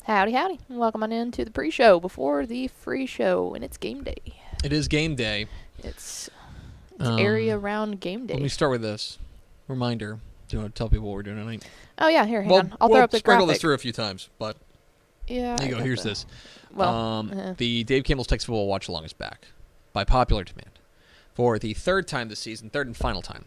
Howdy, howdy. Welcome on in to the pre-show before the free show, and it's game day. It is game day. It's area round game day. Let me start with this. Reminder. Do you want to tell people what we're doing tonight? Oh, yeah, here, hang on. I'll throw up the sprinkle graphic. this through a few times, but yeah, there you go. Here's this. Well, The Dave Campbell's Texas Football Watch Along is back by popular demand. For the third time this season, third and final time,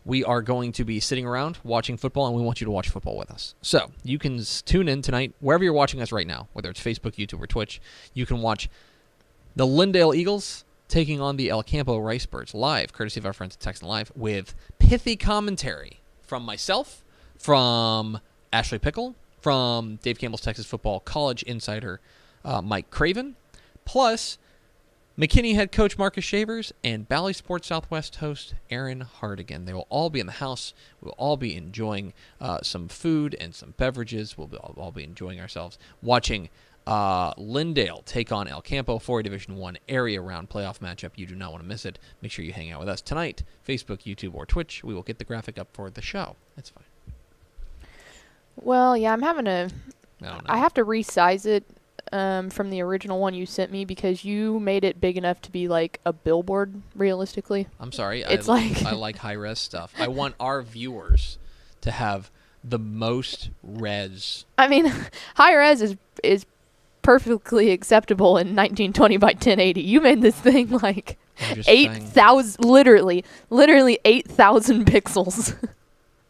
we are going to be sitting around watching football, and we want you to watch football with us. So you can tune in tonight, wherever you're watching us right now, whether it's Facebook, YouTube, or Twitch. You can watch the Lindale Eagles taking on the El Campo Ricebirds live, courtesy of our friends at Texan Live, with pithy commentary from myself, from Ashley Pickle, from Dave Campbell's Texas Football College insider Mike Craven, plus McKinney head coach Marcus Shavers and Bally Sports Southwest host Aaron Hardigan. They will all be in the house. We'll all be enjoying some food and some beverages. We'll all be enjoying ourselves watching Lindale take on El Campo for a Division I area round playoff matchup. You do not want to miss it. Make sure you hang out with us tonight, Facebook, YouTube, or Twitch. We will get the graphic up for the show. It's fine. well, yeah, I'm having a... No. I have to resize it from the original one you sent me because you made it big enough to be like a billboard, realistically. I'm sorry. It's I like high-res stuff. I want our viewers to have the most res. I mean, high res is perfectly acceptable in 1920 by 1080. You made this thing like 8,000, literally 8,000 pixels.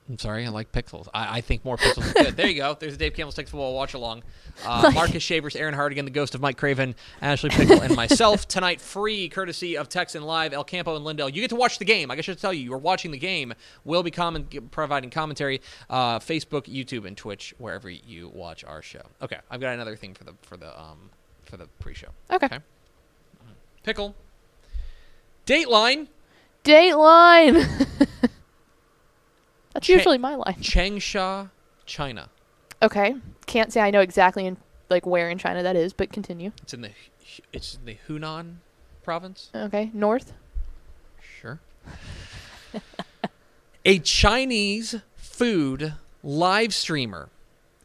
I'm sorry, I like pixels. I think more pixels is good. There you go. There's the Dave Campbell's Texas Football Watch Along. Marcus Shavers, Aaron Hardigan, the ghost of Mike Craven, Ashley Pickle, and myself tonight, free courtesy of Texan Live, El Campo and Lindale. You get to watch the game. I guess I should tell you, you're watching the game. We'll be providing commentary, Facebook, YouTube, and Twitch, wherever you watch our show. Okay, I've got another thing for the pre-show. Okay. Pickle. Dateline. That's usually my line. Changsha, China. Okay. Can't say I know exactly where in China that is, but continue. It's in the Hunan province. Okay. North. Sure. A Chinese food live streamer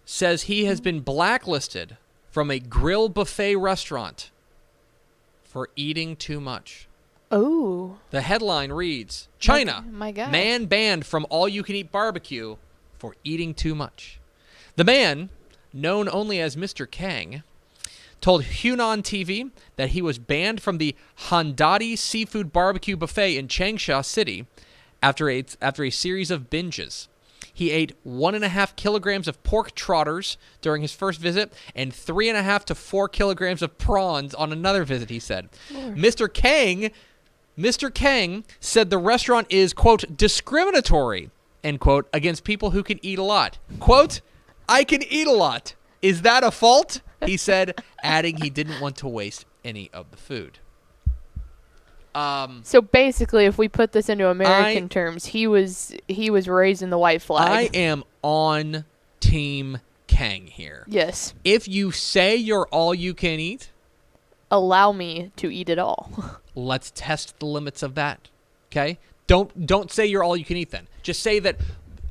says he has been blacklisted from a grill buffet restaurant for eating too much. Oh. The headline reads, China, my God. Man banned from all-you-can-eat barbecue for eating too much. The man, known only as Mr. Kang, told Hunan TV that he was banned from the Handadi Seafood Barbecue Buffet in Changsha City after a series of binges. He ate 1.5 kilograms of pork trotters during his first visit and 3.5 to 4 kilograms of prawns on another visit, he said. Lord. Mr. Kang said the restaurant is, quote, discriminatory, end quote, against people who can eat a lot. Quote, I can eat a lot. Is that a fault? He said, adding he didn't want to waste any of the food. So basically, if we put this into American terms, he was raising the white flag. I am on Team Kang here. Yes. If you say you're all you can eat, allow me to eat it all. let's test the limits of that. Okay? Don't say you're all you can eat then. Just say that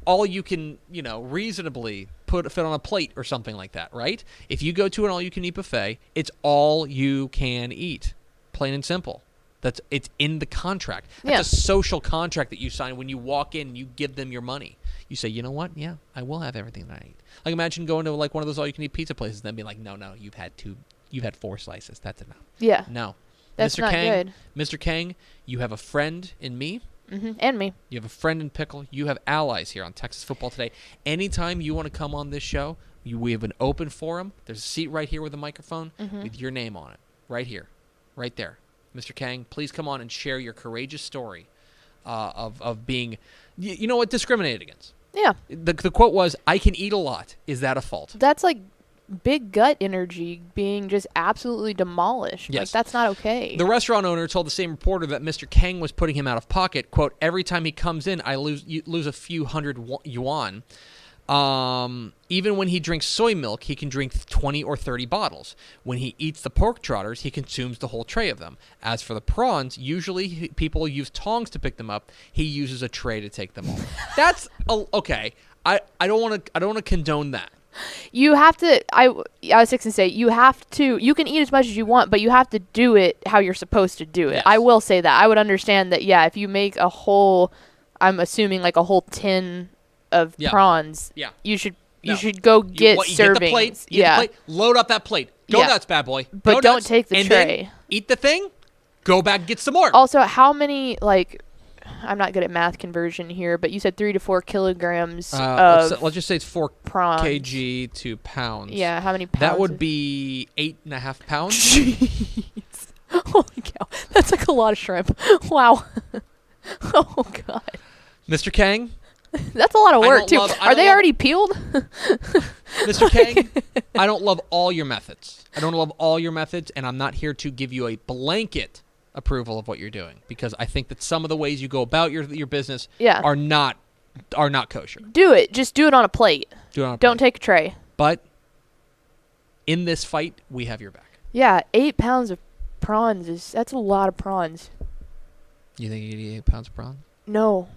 all you can, reasonably fit on a plate or something like that, right? If you go to an all you can eat buffet, it's all you can eat. Plain and simple. It's in the contract. That's a social contract that you sign when you walk in and you give them your money. You say, you know what? Yeah, I will have everything that I eat. Like imagine going to one of those all you can eat pizza places and then being like, no, you've had 4 slices. That's enough. Yeah. No. That's Mr. not Kang, good. Mr. Kang, you have a friend in me. Mm-hmm. And me. You have a friend in Pickle. You have allies here on Texas Football Today. Anytime you want to come on this show, we have an open forum. There's a seat right here with a microphone with your name on it. Right here. Right there. Mr. Kang, please come on and share your courageous story of being, discriminated against. Yeah. The quote was, I can eat a lot. Is that a fault? That's like big gut energy being just absolutely demolished. Yes. Like, that's not okay. The restaurant owner told the same reporter that Mr. Kang was putting him out of pocket. Quote, every time he comes in, I lose a few hundred yuan. Even when he drinks soy milk, he can drink 20 or 30 bottles. When he eats the pork trotters, he consumes the whole tray of them. As for the prawns, usually people use tongs to pick them up. He uses a tray to take them all. That's okay. I don't want to condone that. You have to. I was going to say you have to. You can eat as much as you want, but you have to do it how you're supposed to do it. Yes. I will say that. I would understand that. Yeah, if you make a whole, I'm assuming like a whole tin of prawns. Yeah. You should go get servings. Get the plate. Get the plate. Load up that plate. Go nuts, bad boy. But don't take the tray. Then eat the thing. Go back and get some more. Also, how many I'm not good at math conversion here, but you said 3 to 4 kilograms of let's just say it's 4 prawns. kg to pounds. Yeah, how many pounds? That would be 8.5 pounds. Jeez. Holy cow. That's like a lot of shrimp. Wow. Oh, God. Mr. Kang? That's a lot of work, too. Are they already peeled? Mr. Kang, I don't love all your methods. And I'm not here to give you a blanket approval of what you're doing, because I think that some of the ways you go about your business are not kosher. Do it. Just do it on a plate. Don't take a tray. But in this fight, we have your back. Yeah, 8 pounds of prawns that's a lot of prawns. You think you could eat 8 pounds of prawns? No.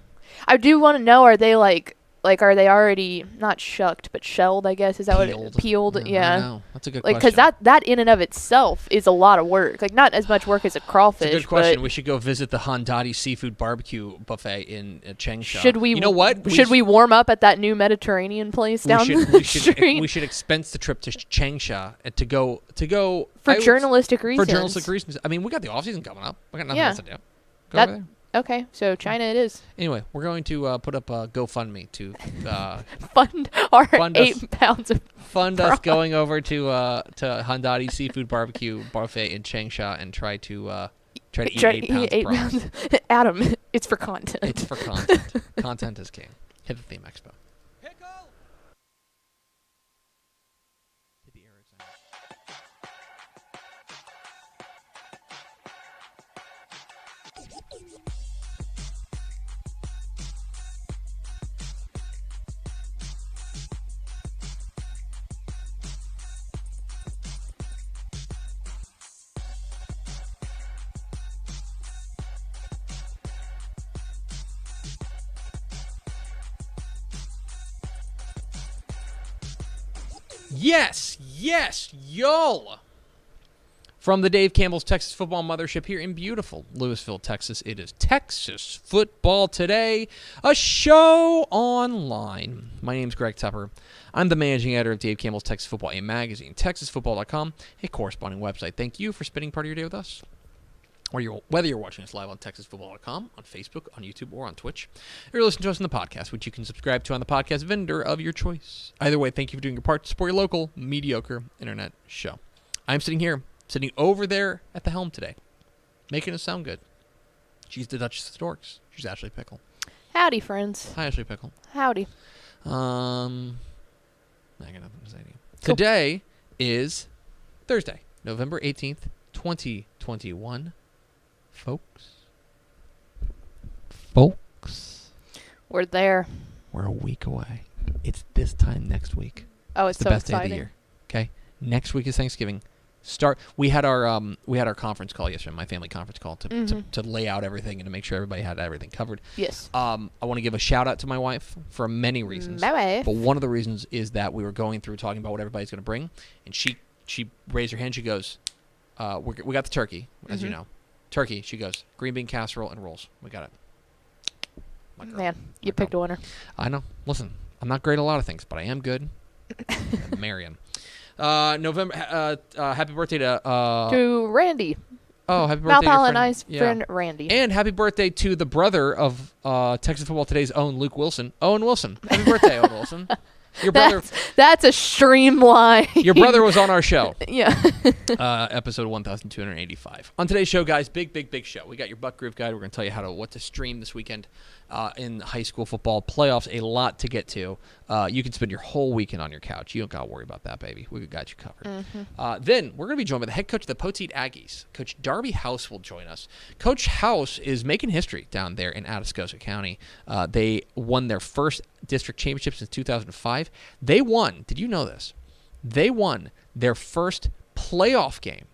I do want to know, are they are they already not shucked but shelled, I guess? Is that peeled? Yeah. I know. That's a good question. Because that in and of itself is a lot of work. Like, not as much work as a crawfish. It's a good question. We should go visit the Handadi Seafood Barbecue Buffet in Changsha. Should we? You know what? Should we warm up at that new Mediterranean place down the street? We should expense the trip to Changsha to go for journalistic reasons. For journalistic reasons. I mean, we got the off season coming up. We got nothing else to do. Go over there. Okay, so China it is. Anyway, we're going to put up a GoFundMe to fund our 8 pounds of fund us going over to Handadi Seafood Barbecue Buffet in Changsha and try to eat 8 pounds. Adam, it's for content. It's for content. Content is king. Hit the theme expo. Pickle. Hit the air exam. Yes, y'all. From the Dave Campbell's Texas Football Mothership here in beautiful Lewisville, Texas, it is Texas Football Today, a show online. My name's Greg Tepper. I'm the managing editor of Dave Campbell's Texas Football, a magazine, TexasFootball.com, a corresponding website. Thank you for spending part of your day with us. Whether you're watching us live on TexasFootball.com, on Facebook, on YouTube, or on Twitch, or you're listening to us on the podcast, which you can subscribe to on the podcast vendor of your choice. Either way, thank you for doing your part to support your local, mediocre internet show. I'm sitting over there at the helm today, making us sound good. She's the Duchess of the Dorks. She's Ashley Pickle. Howdy, friends. Hi, Ashley Pickle. Howdy. I got nothing to say to you. Cool. Today is Thursday, November 18th, 2021. Folks. We're there. We're a week away. It's this time next week. Oh, it's the so best exciting. day of the year. Okay? Next week is Thanksgiving. We had our conference call yesterday, my family conference call to lay out everything and to make sure everybody had everything covered. Yes. I want to give a shout out to my wife for many reasons. My wife. But one of the reasons is that we were going through talking about what everybody's going to bring, and she raised her hand. She goes, we got the turkey, as you know. Turkey, she goes, green bean casserole and rolls. We got it. Man, you picked a winner. I know. Listen, I'm not great at a lot of things, but I am good. Marion. November. Happy birthday to Randy. Oh, happy birthday to your nice friend Randy. And happy birthday to the brother of Texas Football Today's own Luke Wilson. Owen Wilson. Happy birthday, Owen Wilson. Your brother. That's a streamline. Your brother was on our show. Yeah. Episode 1285. On today's show, guys, big show. We got your Buck Groove Guide. We're going to tell you what to stream this weekend in high school football playoffs. A lot to get to. You can spend your whole weekend on your couch. You don't got to worry about that, baby. We got you covered. Then we're going to be joined by the head coach of the Poteet Aggies. Coach Darby House will join us. Coach House is making history down there in Atascosa County. They won their first district championship since 2005. They won. Did you know this? They won their first playoff game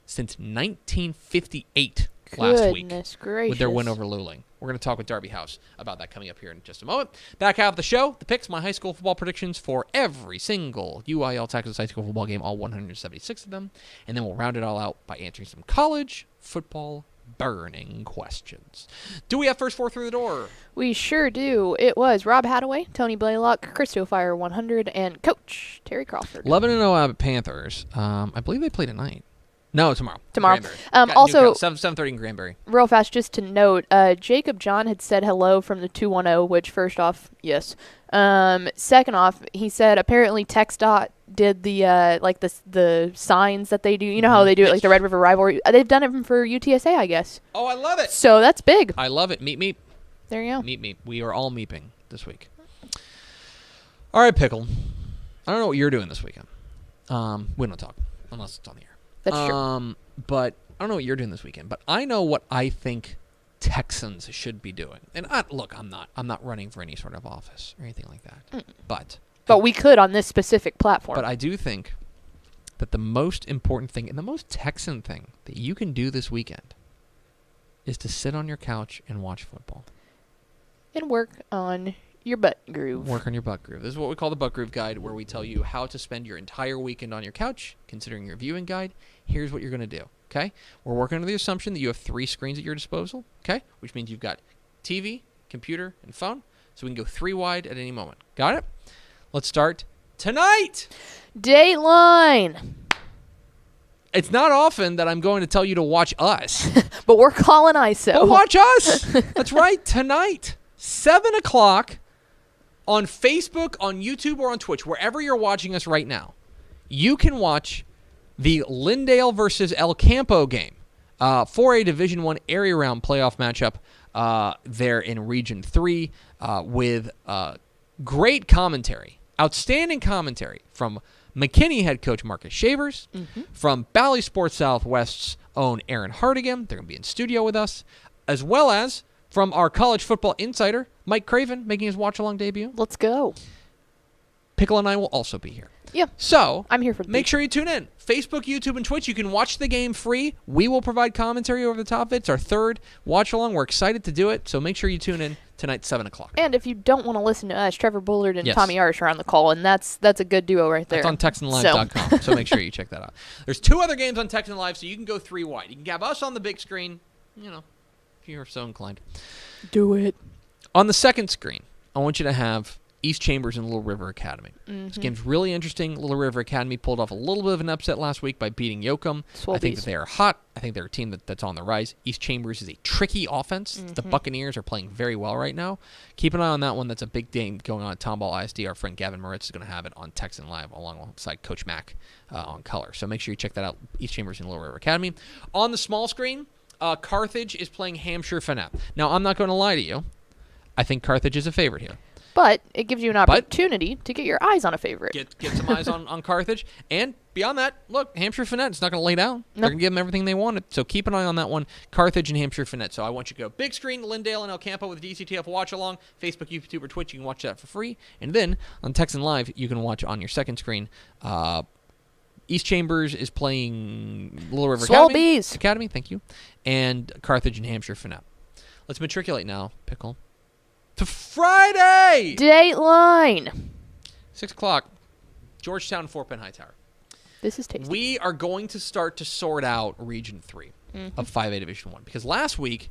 since 1958. last week Gracious. with their win over Luling. We're going to talk with Darby House about that coming up here in just a moment. Back half of the show, the picks, my high school football predictions for every single UIL Texas high school football game, all 176 of them. And then we'll round it all out by answering some college football burning questions. Do we have first four through the door? We sure do. It was Rob Hadaway, Tony Blaylock, Christo Fire 100, and Coach Terry Crawford. 11-0 Abbott Panthers. I believe they play tonight. No, tomorrow. Also, 7:30 in Granbury. Real fast, just to note, Jacob John had said hello from the 210, which first off, yes. Second off, he said apparently TxDOT did the the signs that they do. You know how they do it, like the Red River Rivalry. They've done it for UTSA, I guess. Oh, I love it. So that's big. I love it. Meep. There you go. Meep. We are all meeping this week. All right, Pickle. I don't know what you're doing this weekend. We don't talk unless it's on the air. That's true. But I don't know what you're doing this weekend. But I know what I think Texans should be doing. And look, I'm not running for any sort of office or anything like that. But we could on this specific platform. But I do think that the most important thing and the most Texan thing that you can do this weekend is to sit on your couch and watch football. And work on your butt groove. Work on your butt groove. This is what we call the Butt Groove Guide, where we tell you how to spend your entire weekend on your couch, considering your viewing guide. Here's what you're going to do, okay? We're working under the assumption that you have 3 screens at your disposal, okay? Which means you've got TV, computer, and phone, so we can go 3 wide at any moment. Got it? Let's start tonight! Dateline! It's not often that I'm going to tell you to watch us. But we're calling ISO. But watch us! That's right, tonight, 7 o'clock, on Facebook, on YouTube, or on Twitch, wherever you're watching us right now, you can watch the Lindale versus El Campo game for a Division I area round playoff matchup there in Region 3 with great commentary, outstanding commentary from McKinney head coach Marcus Shavers, from Bally Sports Southwest's own Aaron Hardigan. They're going to be in studio with us, as well as from our college football insider, Mike Craven, making his watch-along debut. Let's go. Pickle and I will also be here. Yeah. So, I'm here for the make sure you tune in. Facebook, YouTube, and Twitch. You can watch the game free. We will provide commentary over the top of it. It's our 3rd watch-along. We're excited to do it, so make sure you tune in tonight, 7 o'clock. And if you don't want to listen to us, Trevor Bullard and Tommy Irish are on the call, and that's a good duo right there. That's on TexanLive.com, so make sure you check that out. There's 2 other games on Texan Live, so you can go 3 wide. You can have us on the big screen, if you're so inclined. Do it. On the second screen, I want you to have East Chambers and Little River Academy. This game's really interesting. Little River Academy pulled off a little bit of an upset last week by beating Yoakum. I think that they are hot. I think they're a team that's on the rise. East Chambers is a tricky offense. The Buccaneers are playing very well right now. Keep an eye on that one. That's a big game going on at Tomball ISD. Our friend Gavin Moritz is going to have it on Texan Live alongside Coach Mack on color. So make sure you check that out, East Chambers and Little River Academy. On the small screen, Carthage is playing Hampshire Fannett. Now, I'm not going to lie to you. I think Carthage is a favorite here. But it gives you an opportunity to get your eyes on a favorite. Get some eyes on Carthage. And beyond that, look, Hampshire Fannett is not going to lay down. Nope. They're going to give them everything they wanted. So keep an eye on that one, Carthage and Hampshire Fannett. So I want you to go big screen, Lindale and El Campo with DCTF watch along, Facebook, YouTube, or Twitch. You can watch that for free. And then on Texan Live, you can watch on your second screen. East Chambers is playing Little River Academy. Thank you. And Carthage and Hampshire Fannett. Let's matriculate now, Pickle, to Friday! Dateline! 6 o'clock, Georgetown, Fort Bend Hightower. This is tasty. We are going to start to sort out Region 3 of 5A Division 1. Because last week,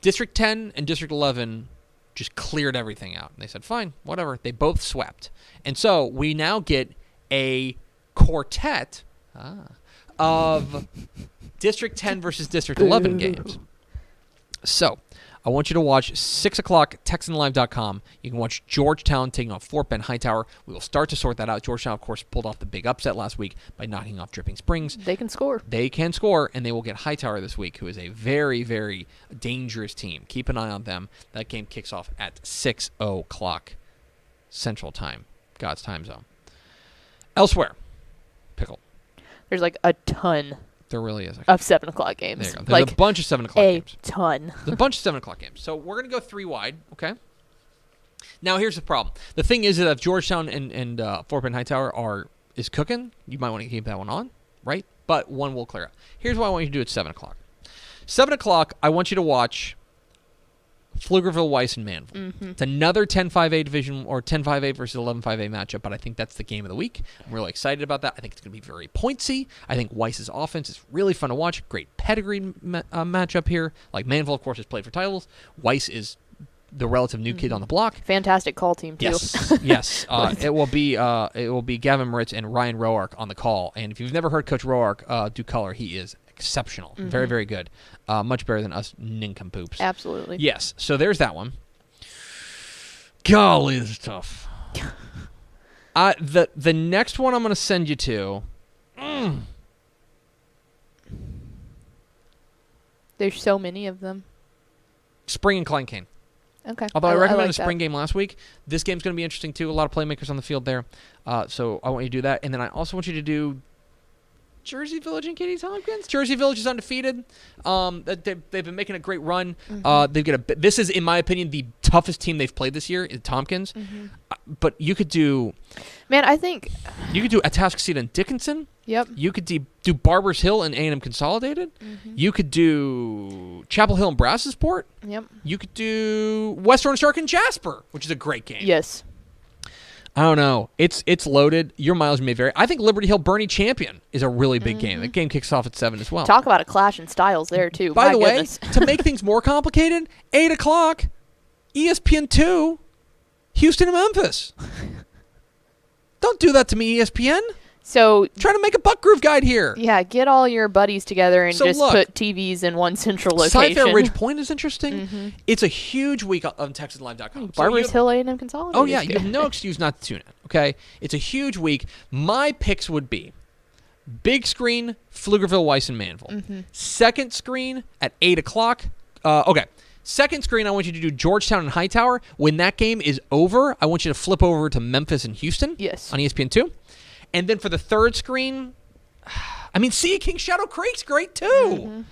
District 10 and District 11 just cleared everything out. And they said, fine, whatever. They both swept. And so we now get a quartet of District 10 versus District 11 games. So I want you to watch 6 o'clock, TexanLive.com. You can watch Georgetown taking on Fort Bend Hightower. We will start to sort that out. Georgetown, of course, pulled off the big upset last week by knocking off Dripping Springs. They can score. They can score, and they will get Hightower this week, who is a very, very dangerous team. Keep an eye on them. That game kicks off at 6 o'clock Central Time, God's time zone. Elsewhere, Pickle. There's like a ton. There really is. Of 7 o'clock games. There you go. There's a bunch of 7 o'clock games. A ton. There's a bunch of 7 o'clock games. So we're going to go 3 wide, okay? Now, here's the problem. The thing is that if Georgetown and Fort Bend Hightower is cooking, you might want to keep that one on, right? but one will clear out. Here's what I want you to do at 7 o'clock. 7 o'clock, I want you to watch Pflugerville, Weiss, and Manville. Mm-hmm. It's another 10-5A division or 10-5A versus 11-5A matchup, but I think that's the game of the week. I'm really excited about that. I think it's going to be very pointsy. I think Weiss's offense is really fun to watch. Great pedigree matchup here. Like Manville, of course, has played for titles. Weiss is the relative new kid on the block. Fantastic call team too. Yes. It will be Gavin Moritz and Ryan Roark on the call. And if you've never heard Coach Roark do color, he is exceptional. Very, very good. Much better than us nincompoops. Absolutely. Yes. So there's that one. Golly, this is tough. The next one I'm going to send you to. There's so many of them. Spring and Klein Kane. Okay. Although I recommended like a spring game last week, this game's going to be interesting too. A lot of playmakers on the field there. So I want you to do that. And then I also want you to do Jersey Village and Katie Tompkins. Jersey Village is undefeated. They've been making a great run. This is, in my opinion, the toughest team they've played this year is Tompkins. But you could do... Man, I think... You could do Atascocita and Dickinson. Yep. You could do Barbers Hill and A&M Consolidated. You could do Chapel Hill and Brassesport. Yep. You could do West Orange Shark and Jasper, which is a great game. Yes. I don't know. It's loaded. Your mileage may vary. I think Liberty Hill Bernie Champion is a really big game. That game kicks off at 7 as well. Talk about a clash in styles there, too. By the way, goodness. to make things more complicated, 8 o'clock, ESPN2, Houston and Memphis. Don't do that to me, ESPN. So trying to make a Buck Groove guide here. Yeah, get all your buddies together and just look, put TVs in one central location. Sci-Fair Ridge Point is interesting. It's a huge week on TexasLive.com. Barbers Hill A&M Consolidated. Oh, yeah. You have no excuse not to tune in, okay? It's a huge week. My picks would be big screen, Pflugerville, Weiss, and Manville. Second screen at 8 o'clock. Okay. Second screen, I want you to do Georgetown and Hightower. When that game is over, I want you to flip over to Memphis and Houston on ESPN2. And then for the third screen, I mean, Sea King Shadow Creek's great, too.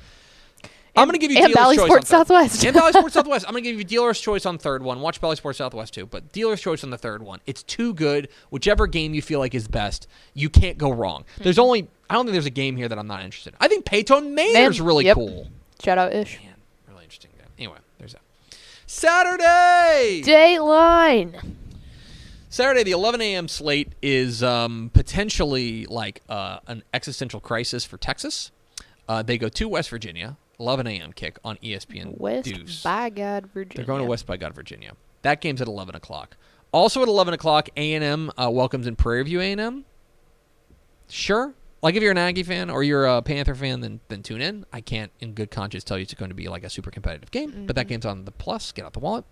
I'm going to give you dealer's Valley choice Sports on third. Southwest. And Valley Sports Southwest. I'm going to give you dealer's choice on third one. Watch Valley Sports Southwest, too. But dealer's choice on the third one. It's too good. Whichever game you feel like is best, you can't go wrong. There's only... I don't think there's a game here that I'm not interested in. I think Paytone Manor's really cool. Shout out Ish. Man, really interesting game. Anyway, there's that. Saturday! Dateline! Saturday, the 11 a.m. slate is potentially like an existential crisis for Texas. They go to West Virginia, 11 a.m. kick on ESPN West Deuce. by God, Virginia. They're going to West by God, Virginia. That game's at 11 o'clock. Also at 11 o'clock, A&M welcomes in Prairie View A&M. Sure. Like if you're an Aggie fan or you're a Panther fan, then tune in. I can't in good conscience tell you it's going to be like a super competitive game, but that game's on the plus. Get out the wallet.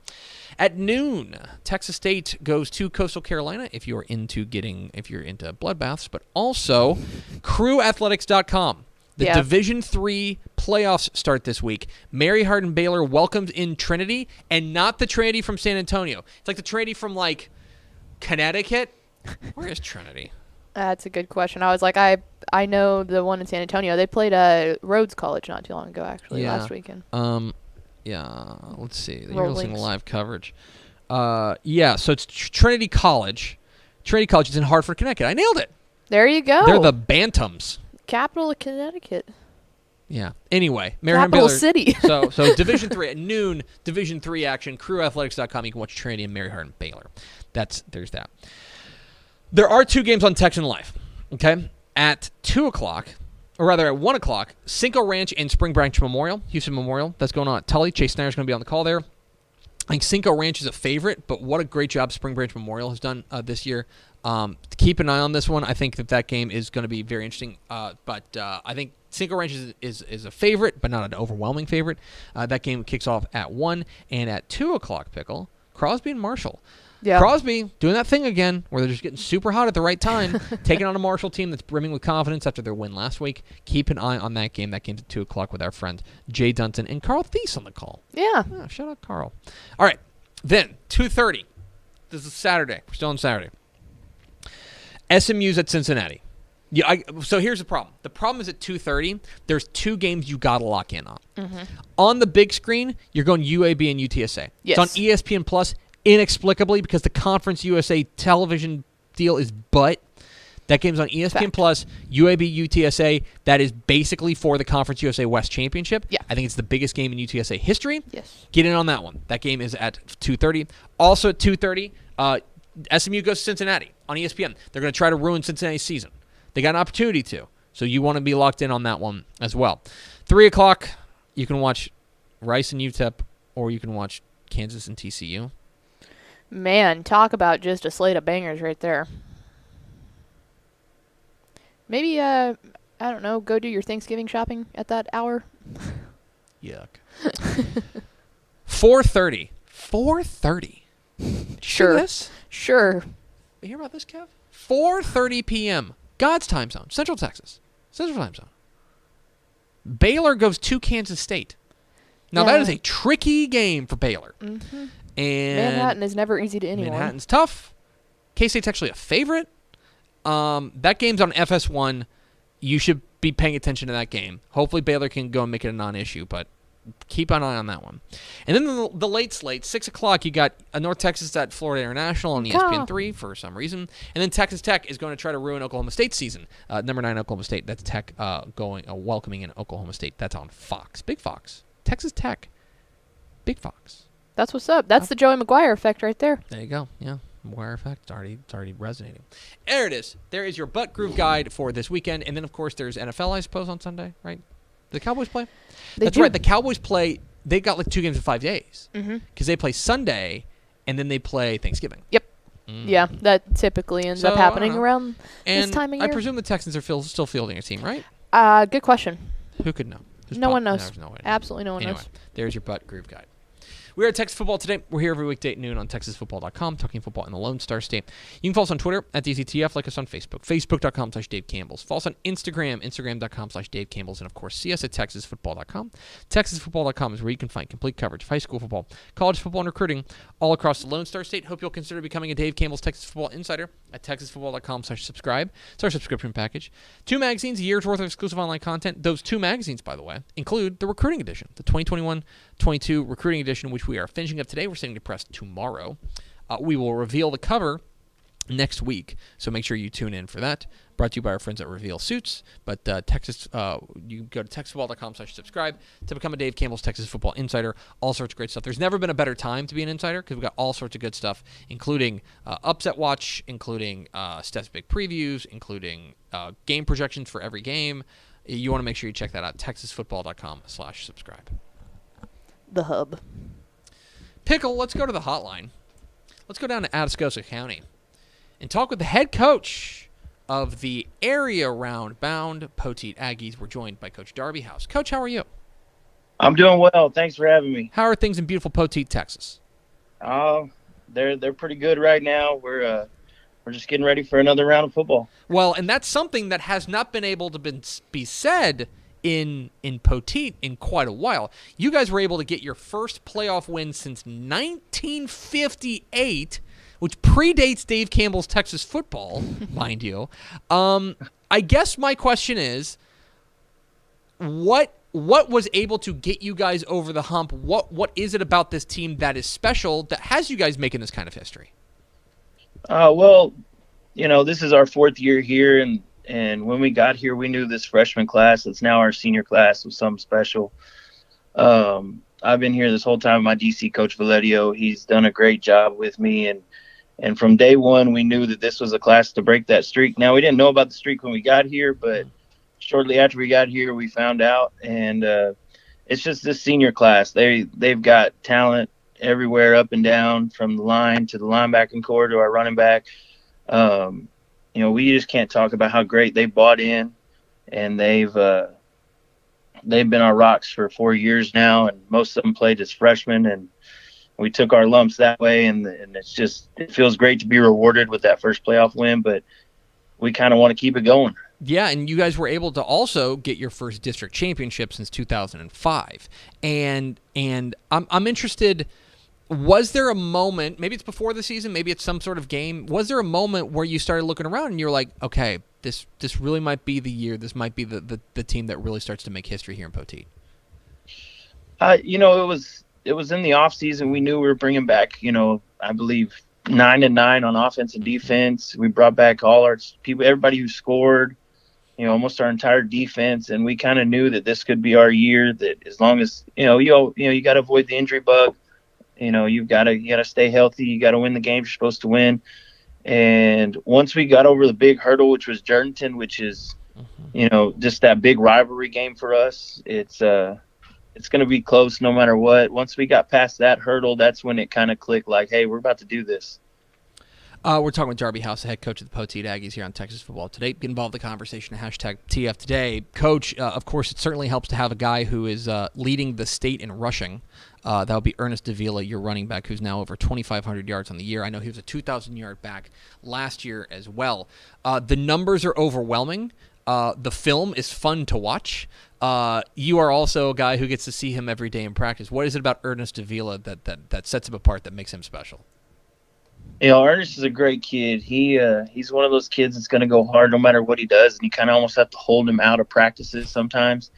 At noon, Texas State goes to Coastal Carolina if you're into bloodbaths, but also crewathletics.com. The Division III playoffs start this week. Mary Hardin Baylor welcomes in Trinity, and not the Trinity from San Antonio. It's like the Trinity from like Connecticut. Where is Trinity? That's a good question. I was like, I know the one in San Antonio. They played Rhodes College not too long ago, actually, last weekend. Yeah, let's see. You're listening to live coverage. So it's Trinity College. Trinity College is in Hartford, Connecticut. I nailed it. There you go. They're the Bantams. Capital of Connecticut. Yeah. Anyway, Mary Capital Baylor, City. so Division III at noon, Division III action, crewathletics.com. You can watch Trinity and Mary Hardin Baylor. There's that. There are two games on Texan Life, okay? At 2 o'clock, or rather at 1 o'clock, Cinco Ranch and Spring Branch Memorial, Houston Memorial. That's going on at Tully. Chase Snyder's going to be on the call there. I think Cinco Ranch is a favorite, but what a great job Spring Branch Memorial has done this year. Keep an eye on this one. I think that game is going to be very interesting. But I think Cinco Ranch is a favorite, but not an overwhelming favorite. That game kicks off at 1. And at 2 o'clock, Pickle, Crosby and Marshall. Yeah. Crosby doing that thing again where they're just getting super hot at the right time, taking on a Marshall team that's brimming with confidence after their win last week. Keep an eye on that game. That game's at 2 o'clock with our friend Jay Dunton and Carl Thies on the call. Yeah. Shout out Carl. All right. Then, 2:30. This is Saturday. We're still on Saturday. SMU's at Cincinnati. Yeah. So here's the problem. The problem is at 2:30, there's two games you got to lock in on. On the big screen, you're going UAB and UTSA. Yes. It's on ESPN Plus. Inexplicably, because the Conference USA television deal is butt, That game's on ESPN Fact. Plus, UAB UTSA. That is basically for the Conference USA West Championship. Yeah. I think it's the biggest game in UTSA history. Yes. Get in on that one. That game is at 2:30. Also at 2:30, SMU goes to Cincinnati on ESPN. They're going to try to ruin Cincinnati's season. They got an opportunity to. So you want to be locked in on that one as well. 3 o'clock, you can watch Rice and UTEP, or you can watch Kansas and TCU. Man, talk about just a slate of bangers right there. Maybe, I don't know, go do your Thanksgiving shopping at that hour. Yuck. 4:30. 4:30. Sure. This? Sure. You hear about this, Kev? 4:30 p.m. God's time zone. Central Texas. Central time zone. Baylor goes to Kansas State. Now, that is a tricky game for Baylor. Mm-hmm. And Manhattan is never easy to anyone. Manhattan's tough. K-State's actually a favorite. That game's on FS1. You should be paying attention to that game. Hopefully Baylor can go and make it a non-issue, but keep an eye on that one. And then the late slate, 6 o'clock, you got North Texas at Florida International on ESPN3 for some reason. And then Texas Tech is going to try to ruin Oklahoma State's season. Number 9 Oklahoma State. That's Tech welcoming in Oklahoma State. That's on Fox. Big Fox. Texas Tech. Big Fox. That's what's up. That's the Joey McGuire effect right there. There you go. Yeah. McGuire effect. It's already resonating. There it is. There is your butt groove guide for this weekend. And then, of course, there's NFL, I suppose, on Sunday, right? The Cowboys play? That's right. The Cowboys play. They got like 2 games in 5 days. Because they play Sunday, and then they play Thanksgiving. Yep. Yeah, that typically ends up happening around this time of year. I presume the Texans are still fielding a team, right? Good question. Who could know? No one knows. No way. Absolutely no one knows. There's your butt groove guide. We are at Texas Football Today. We're here every weekday at noon on TexasFootball.com, talking football in the Lone Star State. You can follow us on Twitter at DZTF, like us on Facebook, Facebook.com/Dave Campbell's. Follow us on Instagram, Instagram.com/Dave Campbell's, and of course, see us at TexasFootball.com. TexasFootball.com is where you can find complete coverage of high school football, college football, and recruiting all across the Lone Star State. Hope you'll consider becoming a Dave Campbell's Texas Football Insider at TexasFootball.com/subscribe. It's our subscription package. 2 magazines, a year's worth of exclusive online content. Those 2 magazines, by the way, include the recruiting edition, the 2021-22 recruiting edition, which we are finishing up today. We're sending to press tomorrow. We will reveal the cover next week, so make sure you tune in for that. Brought to you by our friends at Reveal Suits. But you go to TexasFootball.com/subscribe to become a Dave Campbell's Texas Football Insider. All sorts of great stuff. There's never been a better time to be an insider because we've got all sorts of good stuff, including Upset Watch, including Steph's Big Previews, including game projections for every game. You want to make sure you check that out. TexasFootball.com/subscribe. The hub. Pickle, let's go to the hotline. Let's go down to Atascosa County and talk with the head coach of the area round-bound Poteet Aggies. We're joined by Coach Darby House. Coach, how are you? I'm doing well. Thanks for having me. How are things in beautiful Poteet, Texas? They're pretty good right now. We're just getting ready for another round of football. Well, and that's something that has not been able to be said in Poteet in quite a while. You guys were able to get your first playoff win since 1958, which predates Dave Campbell's Texas football, mind you. I guess my question is, what was able to get you guys over the hump? What is it about this team that is special that has you guys making this kind of history? Well, this is our 4th year here, and when we got here, we knew this freshman class that's now our senior class was something special. I've been here this whole time. My DC coach, Valerio, he's done a great job with me. And from day one, we knew that this was a class to break that streak. Now, we didn't know about the streak when we got here, but shortly after we got here, we found out. And it's just this senior class. They've got talent everywhere up and down, from the line to the linebacking core to our running back. We just can't talk about how great they bought in, and they've been our rocks for 4 years now, and most of them played as freshmen, and we took our lumps that way, and it feels great to be rewarded with that first playoff win, but we kind of want to keep it going. Yeah, and you guys were able to also get your first district championship since 2005, and I'm interested. Was there a moment, maybe it's before the season, maybe it's some sort of game, was there a moment where you started looking around and you're like, okay, this really might be the year, this might be the team that really starts to make history here in Poteet? It was in the off season. We knew we were bringing back, I believe 9-9 on offense and defense. We brought back all our people, everybody who scored, almost our entire defense, and we kind of knew that this could be our year. That as long as you got to avoid the injury bug. You got to stay healthy. You got to win the games you're supposed to win. And once we got over the big hurdle, which was Jordanton, which is just that big rivalry game for us, it's going to be close no matter what. Once we got past that hurdle, that's when it kind of clicked like, hey, we're about to do this. We're talking with Darby House, the head coach of the Poteet Aggies here on Texas Football Today. Get involved in the conversation at #TF Today. Coach, of course, it certainly helps to have a guy who is leading the state in rushing. That would be Ernest Davila, your running back, who's now over 2,500 yards on the year. I know he was a 2,000-yard back last year as well. The numbers are overwhelming. The film is fun to watch. You are also a guy who gets to see him every day in practice. What is it about Ernest Davila that sets him apart, that makes him special? Ernest is a great kid. He's one of those kids that's going to go hard no matter what he does, and you kind of almost have to hold him out of practices sometimes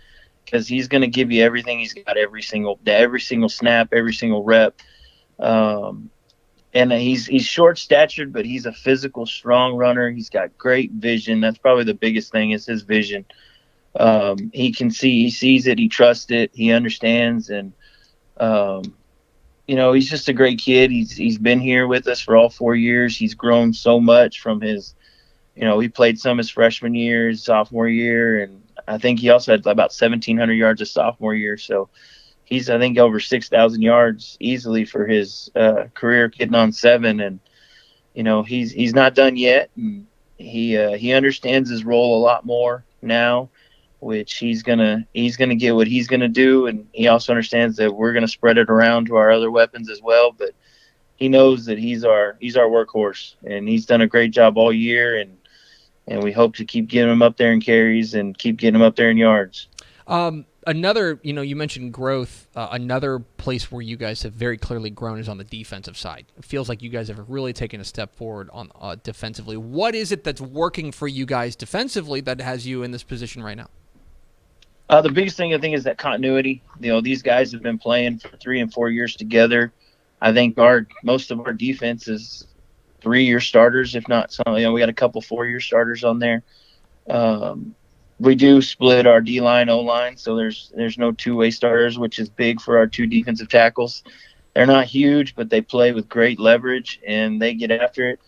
because he's going to give you everything he's got every single day, every single snap, every single rep. And he's short-statured, but he's a physical, strong runner. He's got great vision. That's probably the biggest thing is his vision. He can see, he sees it, he trusts it, he understands, and he's just a great kid. He's been here with us for all 4 years. He's grown so much from his, he played some his freshman year, his sophomore year, and I think he also had about 1,700 yards his sophomore year. So he's, I think, over 6,000 yards easily for his career, getting on 7. And he's not done yet. And he understands his role a lot more now, which he's gonna get what he's gonna do, and he also understands that we're gonna spread it around to our other weapons as well. But he knows that he's our workhorse, and he's done a great job all year, and we hope to keep getting him up there in carries and keep getting him up there in yards. Another, you mentioned growth. Another place where you guys have very clearly grown is on the defensive side. It feels like you guys have really taken a step forward on defensively. What is it that's working for you guys defensively that has you in this position right now? The biggest thing I think is that continuity. These guys have been playing for 3 and 4 years together. I think most of our defense is 3-year starters, if not some. We got a couple 4-year starters on there. We do split our D-line, O-line, so there's no 2-way starters, which is big for our 2 defensive tackles. They're not huge, but they play with great leverage, and they get after it.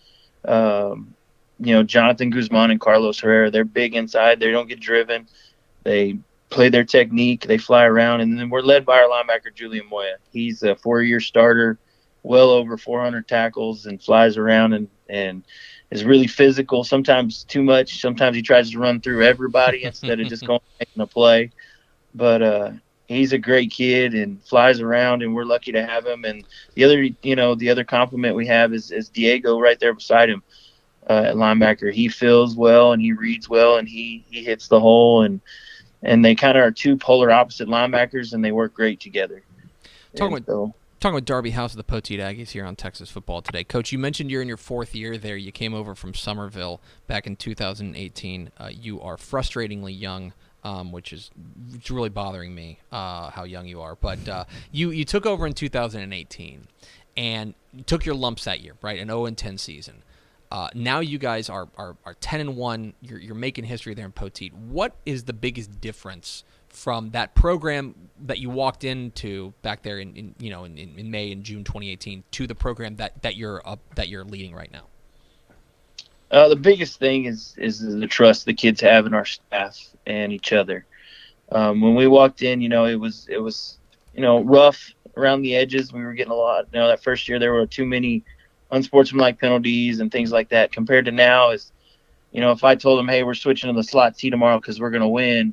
Jonathan Guzman and Carlos Herrera, they're big inside. They don't get driven. They play their technique. They fly around, and then we're led by our linebacker, Julian Moya. He's a 4-year starter, well over 400 tackles, and flies around and is really physical, sometimes too much. Sometimes he tries to run through everybody instead of just going and making a play. But he's a great kid and flies around, and we're lucky to have him. And the other compliment we have is Diego right there beside him at linebacker. He feels well, and he reads well, and he hits the hole, and they kind of are 2 polar opposite linebackers, and they work great together. Talking with Darby House of the Poteet Aggies here on Texas Football Today. Coach, you mentioned you're in your 4th year there. You came over from Somerville back in 2018. You are frustratingly young, which is really bothering me, how young you are. But you took over in 2018, and you took your lumps that year, right? An 0-10 season. Now you guys are 10-1. You're making history there in Poteet. What is the biggest difference from that program that you walked into back there in May and June 2018 to the program that you're leading right now? The biggest thing is the trust the kids have in our staff and each other. When we walked in, it was rough around the edges. We were getting a lot. That first year there were too many unsportsmanlike penalties and things like that. Compared to now, if I told them, hey, we're switching to the slot T tomorrow because we're going to win,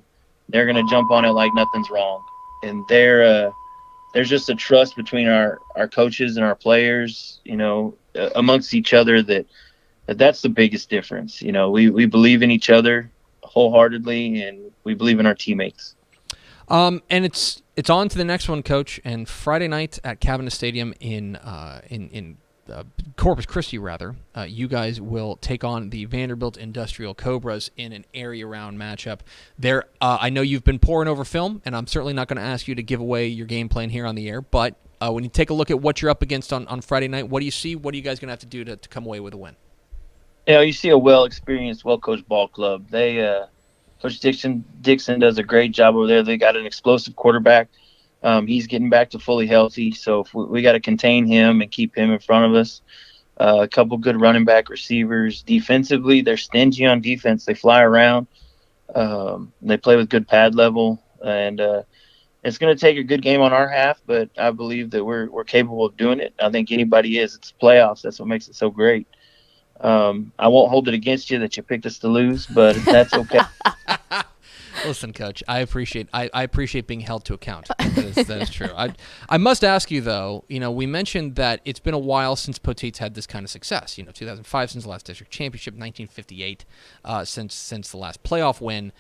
they're going to jump on it like nothing's wrong. And there's just a trust between our coaches and our players, amongst each other that's the biggest difference. We believe in each other wholeheartedly, and we believe in our teammates. And it's on to the next one, Coach. And Friday night at Cavanaugh Stadium in Corpus Christi, you guys will take on the Vanderbilt Industrial Cobras in an area-round matchup. I know you've been poring over film, and I'm certainly not going to ask you to give away your game plan here on the air, but When you take a look at what you're up against on Friday night, what do you see? What are you guys going to have to do to come away with a win? You see a well-experienced, well-coached ball club. Coach Dixon does a great job over there. They got an explosive quarterback. He's getting back to fully healthy, so if we got to contain him and keep him in front of us. A couple good running back receivers. Defensively, they're stingy on defense. They fly around. They play with good pad level, and it's going to take a good game on our half, but I believe that we're capable of doing it. I think anybody is. It's playoffs. That's what makes it so great. I won't hold it against you that you picked us to lose, but that's okay. Listen, Coach, I appreciate being held to account. That is true. I must ask you, though, we mentioned that it's been a while since Poteet's had this kind of success. 2005 since the last district championship, 1958 since the last playoff win.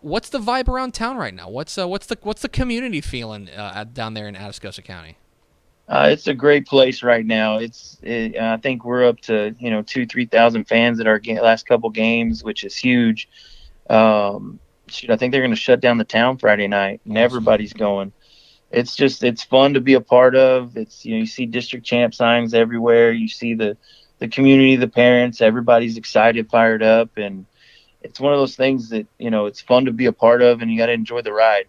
What's the vibe around town right now? What's the community feeling down there in Atascosa County? It's a great place right now. I think we're up to 2,000-3,000 fans at our last couple games, which is huge. I think they're going to shut down the town Friday night, and everybody's going. It's fun to be a part of. You see district champ signs everywhere. You see the community, the parents, everybody's excited, fired up, and it's one of those things that it's fun to be a part of, and you got to enjoy the ride.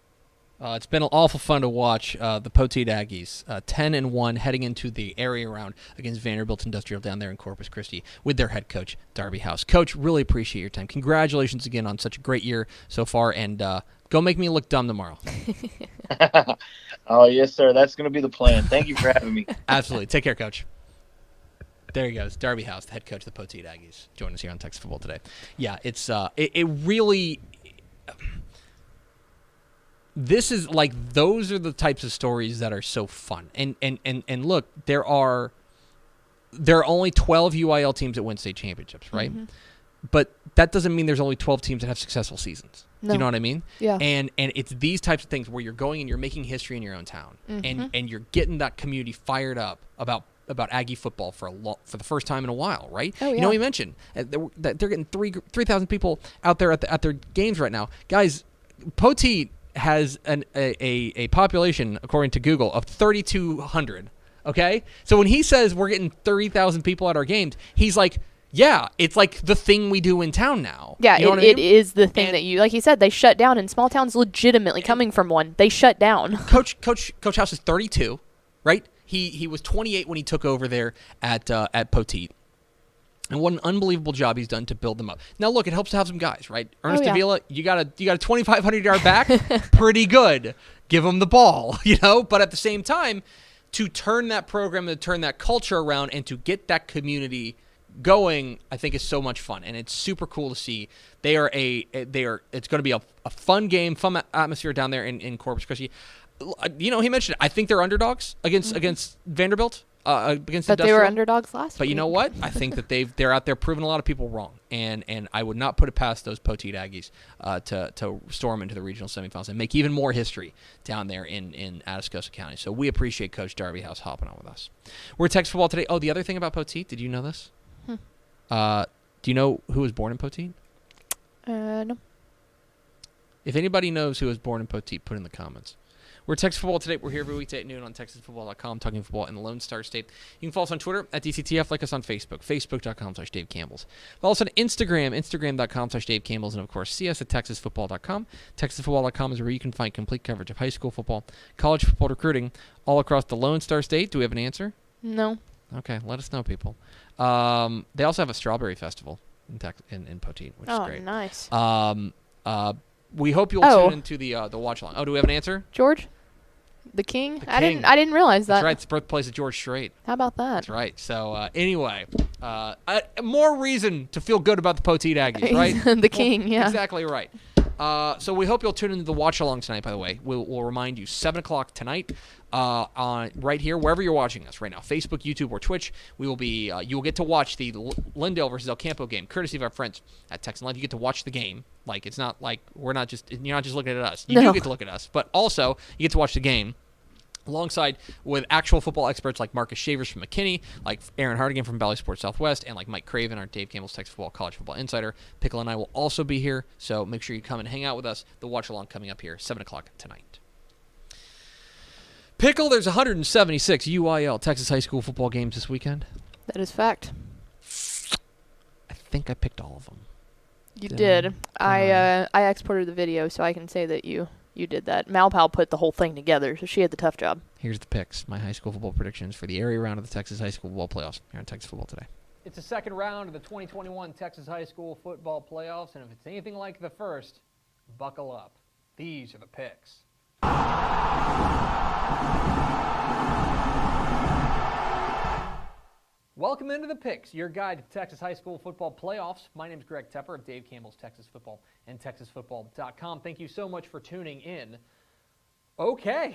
It's been awful fun to watch the Poteet Aggies 10-1 heading into the area round against Vanderbilt Industrial down there in Corpus Christi with their head coach, Darby House. Coach, really appreciate your time. Congratulations again on such a great year so far, and go make me look dumb tomorrow. Oh, yes, sir. That's going to be the plan. Thank you for having me. Absolutely. Take care, Coach. There he goes, Darby House, the head coach of the Poteet Aggies. Join us here on Texas Football Today. Yeah, it's it really... This is those are the types of stories that are so fun. And look, there are only 12 UIL teams that win state championships, right? Mm-hmm. But that doesn't mean there's only 12 teams that have successful seasons. No. Do you know what I mean? Yeah. And it's these types of things where you're going and you're making history in your own town, and you're getting that community fired up about Aggie football for the first time in a while, right? Oh, yeah. We mentioned that they're getting 3,000 people out there at their games right now, guys. Poteet has a population, according to Google, of 3,200. Okay, so when he says we're getting 30,000 people at our games, he's like, yeah, it's like the thing we do in town now. Yeah, you know it is the thing that you, like you said, they shut down in small towns. Legitimately coming from one, they shut down. Coach House is 32, right? He was 28 when he took over there at Poteet. And what an unbelievable job he's done to build them up. Now, look, it helps to have some guys, right? Ernest Avila, you got a 2,500-yard back, pretty good. Give him the ball, But at the same time, to turn that program, to turn that culture around, and to get that community going, I think is so much fun, and it's super cool to see. It's going to be a fun game, fun atmosphere down there in Corpus Christi. He mentioned it. I think they're underdogs against Vanderbilt. Against but they were underdogs last But week. you know what? I think that they're out there proving a lot of people wrong, and I would not put it past those Poteet Aggies to storm into the regional semifinals and make even more history down there in Atascosa County. So we appreciate Coach Darby House hopping on with us. We're Texas Football Today. Oh, the other thing about Poteet, did you know this? Do you know who was born in Poteet? No. If anybody knows who was born in Poteet, put it in the comments. We're Texas Football Today. We're here every weekday at noon on TexasFootball.com, talking football in the Lone Star State. You can follow us on Twitter at DCTF, like us on Facebook, Facebook.com/Dave Campbell's. Follow us on Instagram, Instagram.com/Dave Campbell's, and of course, see us at TexasFootball.com. TexasFootball.com is where you can find complete coverage of high school football, college football recruiting, all across the Lone Star State. Do we have an answer? No. Okay, let us know, people. They also have a strawberry festival in Poteet, which is great. Oh, nice. We hope you'll tune into the watch along. Oh, do we have an answer? George? The King? The King. I didn't realize that. That's right. It's the birthplace of George Strait. How about that? That's right. So anyway, more reason to feel good about the Poteet Aggies, right? The King, yeah. Exactly right. So we hope you'll tune into the watch along tonight. By the way, we'll remind you 7:00 tonight on right here wherever you're watching us right now, Facebook, YouTube, or Twitch. We will be you will get to watch the Lindale versus El Campo game, courtesy of our friends at Texan Live. You get to watch the game. Like it's not like you're not just looking at us. You do get to look at us, but also you get to watch the game alongside with actual football experts like Marcus Shavers from McKinney, like Aaron Hardigan from Valley Sports Southwest, and like Mike Craven, our Dave Campbell's Texas Football College Football Insider. Pickle and I will also be here, so make sure you come and hang out with us. The watch along coming up here, 7:00 tonight. Pickle, there's 176 UIL Texas high school football games this weekend. That is fact. I think I picked all of them. You did. I exported the video, so I can say that you did that. Malpal put the whole thing together, so she had the tough job. Here's the picks. My high school football predictions for the area round of the Texas high school football playoffs here on Texas Football Today. It's the second round of the 2021 Texas high school football playoffs, and if it's anything like the first, buckle up. These are the picks. Welcome into the picks, your guide to Texas high school football playoffs. My name is Greg Tepper of Dave Campbell's Texas Football and TexasFootball.com. Thank you so much for tuning in. Okay,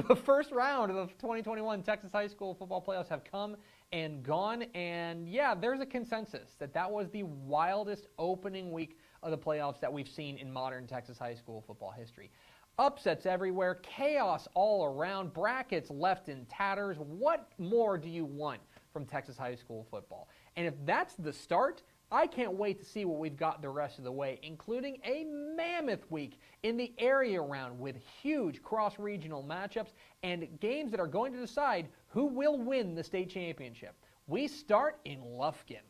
the first round of the 2021 Texas high school football playoffs have come and gone, and yeah, there's a consensus that was the wildest opening week of the playoffs that we've seen in modern Texas high school football history. Upsets everywhere, chaos all around, brackets left in tatters. What more do you want from Texas high school football? And if that's the start, I can't wait to see what we've got the rest of the way, including a mammoth week in the area round with huge cross-regional matchups and games that are going to decide who will win the state championship. We start in Lufkin.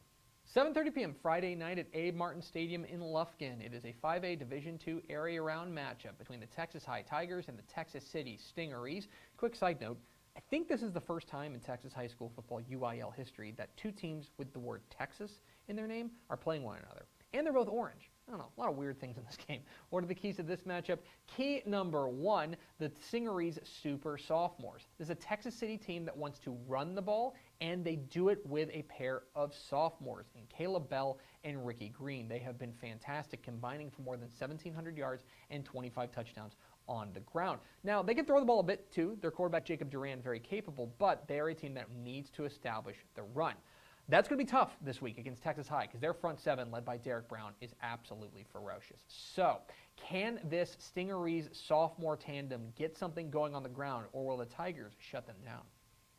7:30 p.m. Friday night at Abe Martin Stadium in Lufkin. It is a 5A Division II area round matchup between the Texas High Tigers and the Texas City Stingarees. Quick side note, I think this is the first time in Texas high school football UIL history that two teams with the word Texas in their name are playing one another. And they're both orange. I don't know, a lot of weird things in this game. What are the keys to this matchup? Key number one, the Stingarees super sophomores. This is a Texas City team that wants to run the ball, and they do it with a pair of sophomores in Caleb Bell and Ricky Green. They have been fantastic, combining for more than 1,700 yards and 25 touchdowns on the ground. Now, they can throw the ball a bit too. Their quarterback, Jacob Duran, very capable, but they are a team that needs to establish the run. That's going to be tough this week against Texas High because their front seven, led by Derek Brown, is absolutely ferocious. So, can this Stingarees sophomore tandem get something going on the ground, or will the Tigers shut them down?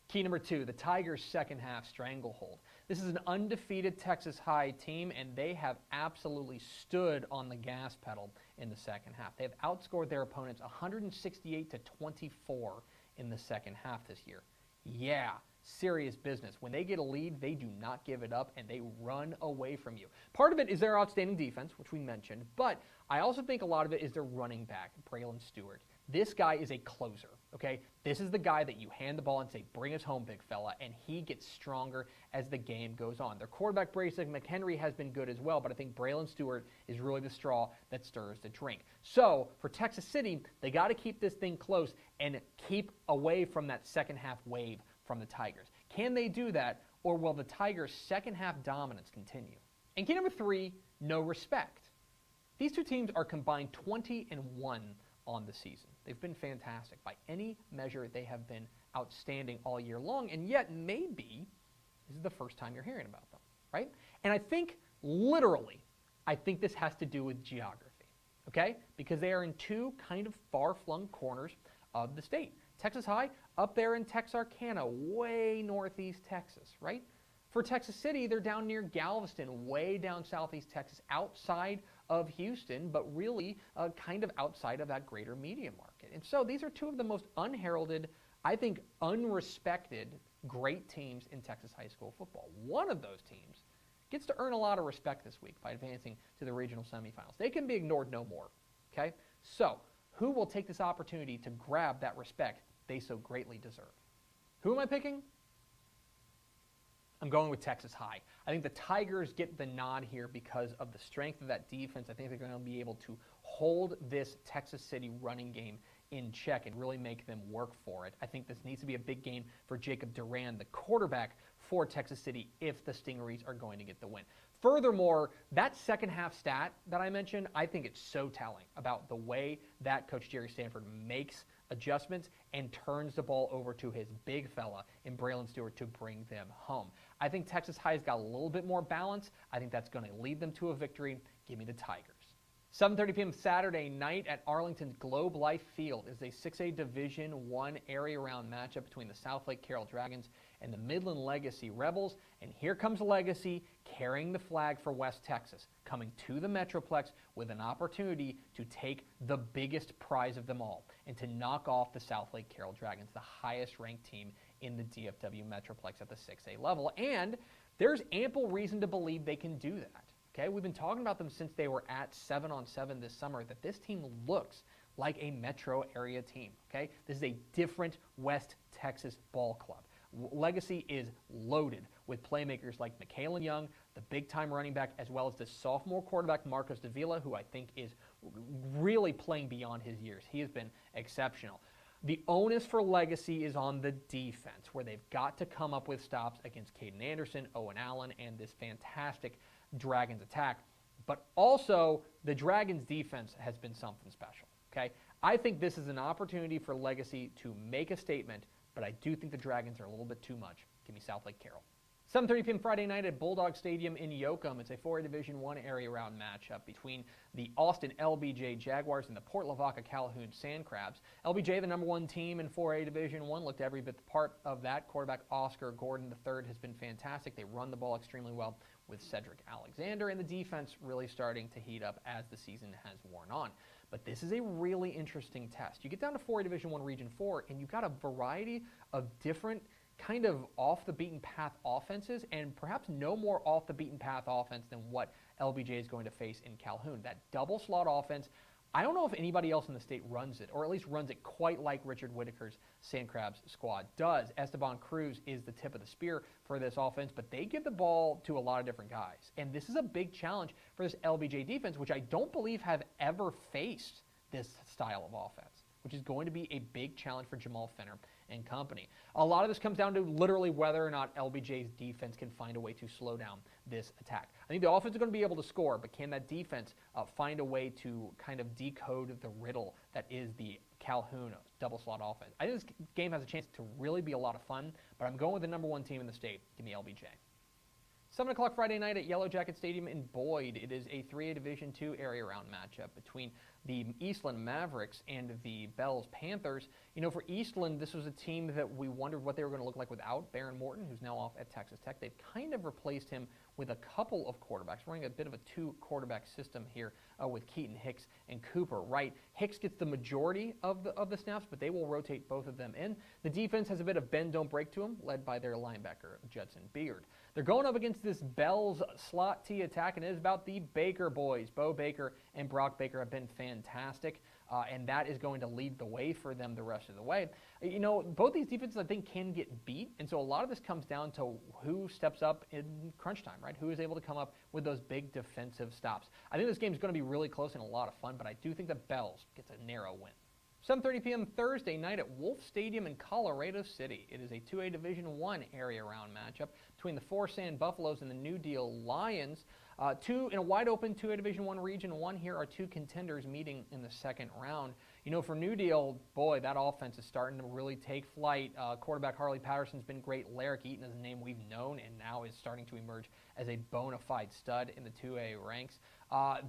Key number two, the Tigers' second half stranglehold. This is an undefeated Texas High team, and they have absolutely stood on the gas pedal in the second half. They have outscored their opponents 168-24 in the second half this year. Yeah, serious business. When they get a lead, they do not give it up, and they run away from you. Part of it is their outstanding defense, which we mentioned, but I also think a lot of it is their running back, Braylon Stewart. This guy is a closer, okay? This is the guy that you hand the ball and say, bring us home, big fella, and he gets stronger as the game goes on. Their quarterback, Brayson McHenry, has been good as well, but I think Braylon Stewart is really the straw that stirs the drink. So, for Texas City, they got to keep this thing close and keep away from that second half wave from the Tigers. Can they do that, or will the Tigers' second half dominance continue? And key number three, no respect. These two teams are combined 20-1 on the season. They've been fantastic. By any measure, they have been outstanding all year long, and yet maybe this is the first time you're hearing about them, right? And I think, literally, this has to do with geography, okay? Because they are in two kind of far-flung corners of the state. Texas High, up there in Texarkana, way northeast Texas, right? For Texas City, they're down near Galveston, way down southeast Texas, outside of Houston, but really kind of outside of that greater media market. And so these are two of the most unheralded, I think unrespected, great teams in Texas high school football. One of those teams gets to earn a lot of respect this week by advancing to the regional semifinals. They can be ignored no more, okay? So, who will take this opportunity to grab that respect they so greatly deserve? Who am I picking? I'm going with Texas High. I think the Tigers get the nod here because of the strength of that defense. I think they're going to be able to hold this Texas City running game in check and really make them work for it. I think this needs to be a big game for Jacob Duran, the quarterback for Texas City, if the Stingarees are going to get the win. Furthermore, that second half stat that I mentioned, I think it's so telling about the way that Coach Jerry Stanford makes adjustments and turns the ball over to his big fella in Braylon Stewart to bring them home. I think Texas High's got a little bit more balance. I think that's going to lead them to a victory. Give me the Tigers. 7:30 p.m. Saturday night at Arlington's Globe Life Field is a 6A Division I area round matchup between the South Lake Carroll Dragons and the Midland Legacy Rebels. And here comes Legacy carrying the flag for West Texas, coming to the Metroplex with an opportunity to take the biggest prize of them all and to knock off the South Lake Carroll Dragons, the highest ranked team in the DFW Metroplex at the 6A level. And there's ample reason to believe they can do that. Okay, we've been talking about them since they were at 7-on-7 this summer, that this team looks like a metro area team. Okay, this is a different West Texas ball club. Legacy is loaded with playmakers like Michaelan Young, the big-time running back, as well as the sophomore quarterback Marcos Davila, who I think is really playing beyond his years. He has been exceptional. The onus for Legacy is on the defense, where they've got to come up with stops against Caden Anderson, Owen Allen, and this fantastic Dragons attack. But also, the Dragons defense has been something special. Okay, I think this is an opportunity for Legacy to make a statement, but I do think the Dragons are a little bit too much. Give me South Lake Carroll. 7:30 p.m. Friday night at Bulldog Stadium in Yoakum. It's a 4A Division I area round matchup between the Austin LBJ Jaguars and the Port Lavaca Calhoun Sand Crabs. LBJ, the number 1 team in 4A Division I, looked every bit the part of that. Quarterback Oscar Gordon III has been fantastic. They run the ball extremely well with Cedric Alexander, and the defense really starting to heat up as the season has worn on. But this is a really interesting test. You get down to 4A Division I Region 4, and you've got a variety of different kind of off-the-beaten-path offenses, and perhaps no more off-the-beaten-path offense than what LBJ is going to face in Calhoun. That double-slot offense, I don't know if anybody else in the state runs it, or at least runs it quite like Richard Whitaker's Sand Crabs squad does. Esteban Cruz is the tip of the spear for this offense, but they give the ball to a lot of different guys. And this is a big challenge for this LBJ defense, which I don't believe have ever faced this style of offense, which is going to be a big challenge for Jamal Finner and company. A lot of this comes down to literally whether or not LBJ's defense can find a way to slow down this attack. I think the offense is going to be able to score, but can that defense find a way to kind of decode the riddle that is the Calhoun double slot offense? I think this game has a chance to really be a lot of fun, but I'm going with the number 1 team in the state. Give me LBJ. 7 o'clock Friday night at Yellow Jacket Stadium in Boyd. It is a 3A Division II area round matchup between the Eastland Mavericks and the Bells Panthers. You know, for Eastland, this was a team that we wondered what they were going to look like without Baron Morton, who's now off at Texas Tech. They've kind of replaced him with a couple of quarterbacks, running a bit of a 2-quarterback system here with Keaton Hicks and Cooper Wright. Hicks gets the majority of the snaps, but they will rotate both of them in. The defense has a bit of bend, don't break to him, led by their linebacker, Judson Beard. They're going up against this Bells slot T attack, and it is about the Baker boys. Bo Baker and Brock Baker have been fantastic, and that is going to lead the way for them the rest of the way. You know, both these defenses, I think, can get beat, and so a lot of this comes down to who steps up in crunch time, right? Who is able to come up with those big defensive stops. I think this game is going to be really close and a lot of fun, but I do think that Bells gets a narrow win. 7:30 p.m. Thursday night at Wolf Stadium in Colorado City. It is a 2A Division I area round matchup between the Forsan Buffaloes and the New Deal Lions. In a wide-open 2A Division I Region 1, here are 2 contenders meeting in the second round. You know, for New Deal, boy, that offense is starting to really take flight. Quarterback Harley Patterson's been great. Larrick Eaton is a name we've known and now is starting to emerge as a bona fide stud in the 2A ranks.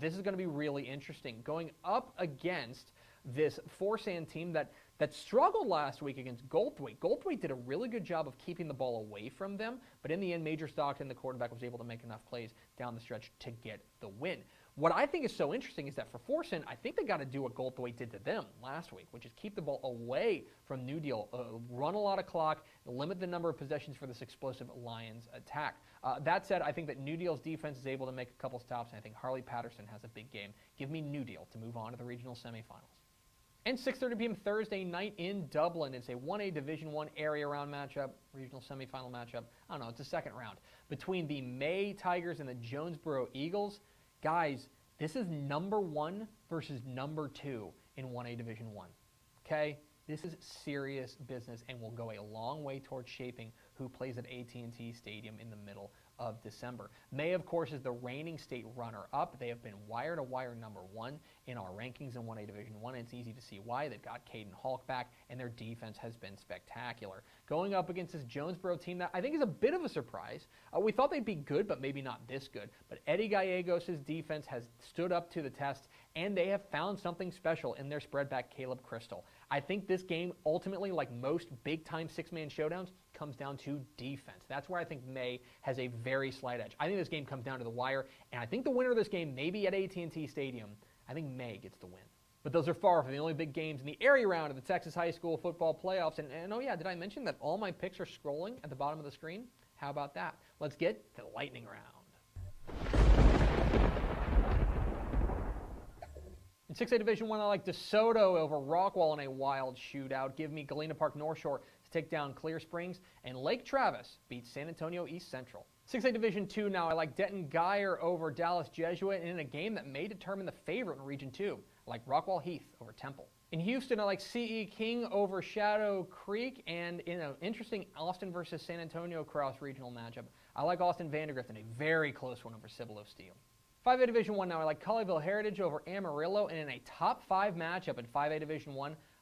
This is going to be really interesting. Going up against this Forsan team that struggled last week against Goldthwaite. Goldthwaite did a really good job of keeping the ball away from them, but in the end, Major Stockton, the quarterback, was able to make enough plays down the stretch to get the win. What I think is so interesting is that for Forsan, I think they got to do what Goldthwaite did to them last week, which is keep the ball away from New Deal, run a lot of clock, limit the number of possessions for this explosive Lions attack. That said, I think that New Deal's defense is able to make a couple stops, and I think Harley Patterson has a big game. Give me New Deal to move on to the regional semifinals. And 6:30 p.m. Thursday night in Dublin. It's a 1A Division I area round matchup, regional semifinal matchup. I don't know, it's a second round between the May Tigers and the Jonesboro Eagles. Guys, this is number 1 versus number 2 in 1A Division I. Okay? This is serious business and will go a long way towards shaping who plays at AT&T Stadium in the middle of December. May, of course, is the reigning state runner-up. They have been wire-to-wire number 1 in our rankings in 1A Division I. It's easy to see why. They've got Caden Hulk back, and their defense has been spectacular. Going up against this Jonesboro team that I think is a bit of a surprise. We thought they'd be good, but maybe not this good. But Eddie Gallegos' defense has stood up to the test, and they have found something special in their spread back Caleb Crystal. I think this game ultimately, like most big-time 6-man showdowns, comes down to defense. That's where I think May has a very slight edge. I think this game comes down to the wire, and I think the winner of this game may be at AT&T Stadium. I think May gets the win. But those are far from the only big games in the area round of the Texas High School football playoffs. And oh yeah, did I mention that all my picks are scrolling at the bottom of the screen? How about that? Let's get to the lightning round. In 6A Division I, I like DeSoto over Rockwall in a wild shootout. Give me Galena Park North Shore to take down Clear Springs. And Lake Travis beats San Antonio East Central. 6A Division II now, I like Denton Geyer over Dallas Jesuit, and in a game that may determine the favorite in Region 2, I like Rockwall Heath over Temple. In Houston, I like C.E. King over Shadow Creek, and in an interesting Austin versus San Antonio cross-regional matchup, I like Austin Vandergrift in a very close one over Cibolo Steel. 5A Division I now, I like Colleyville Heritage over Amarillo, and in a top 5 matchup in 5A Division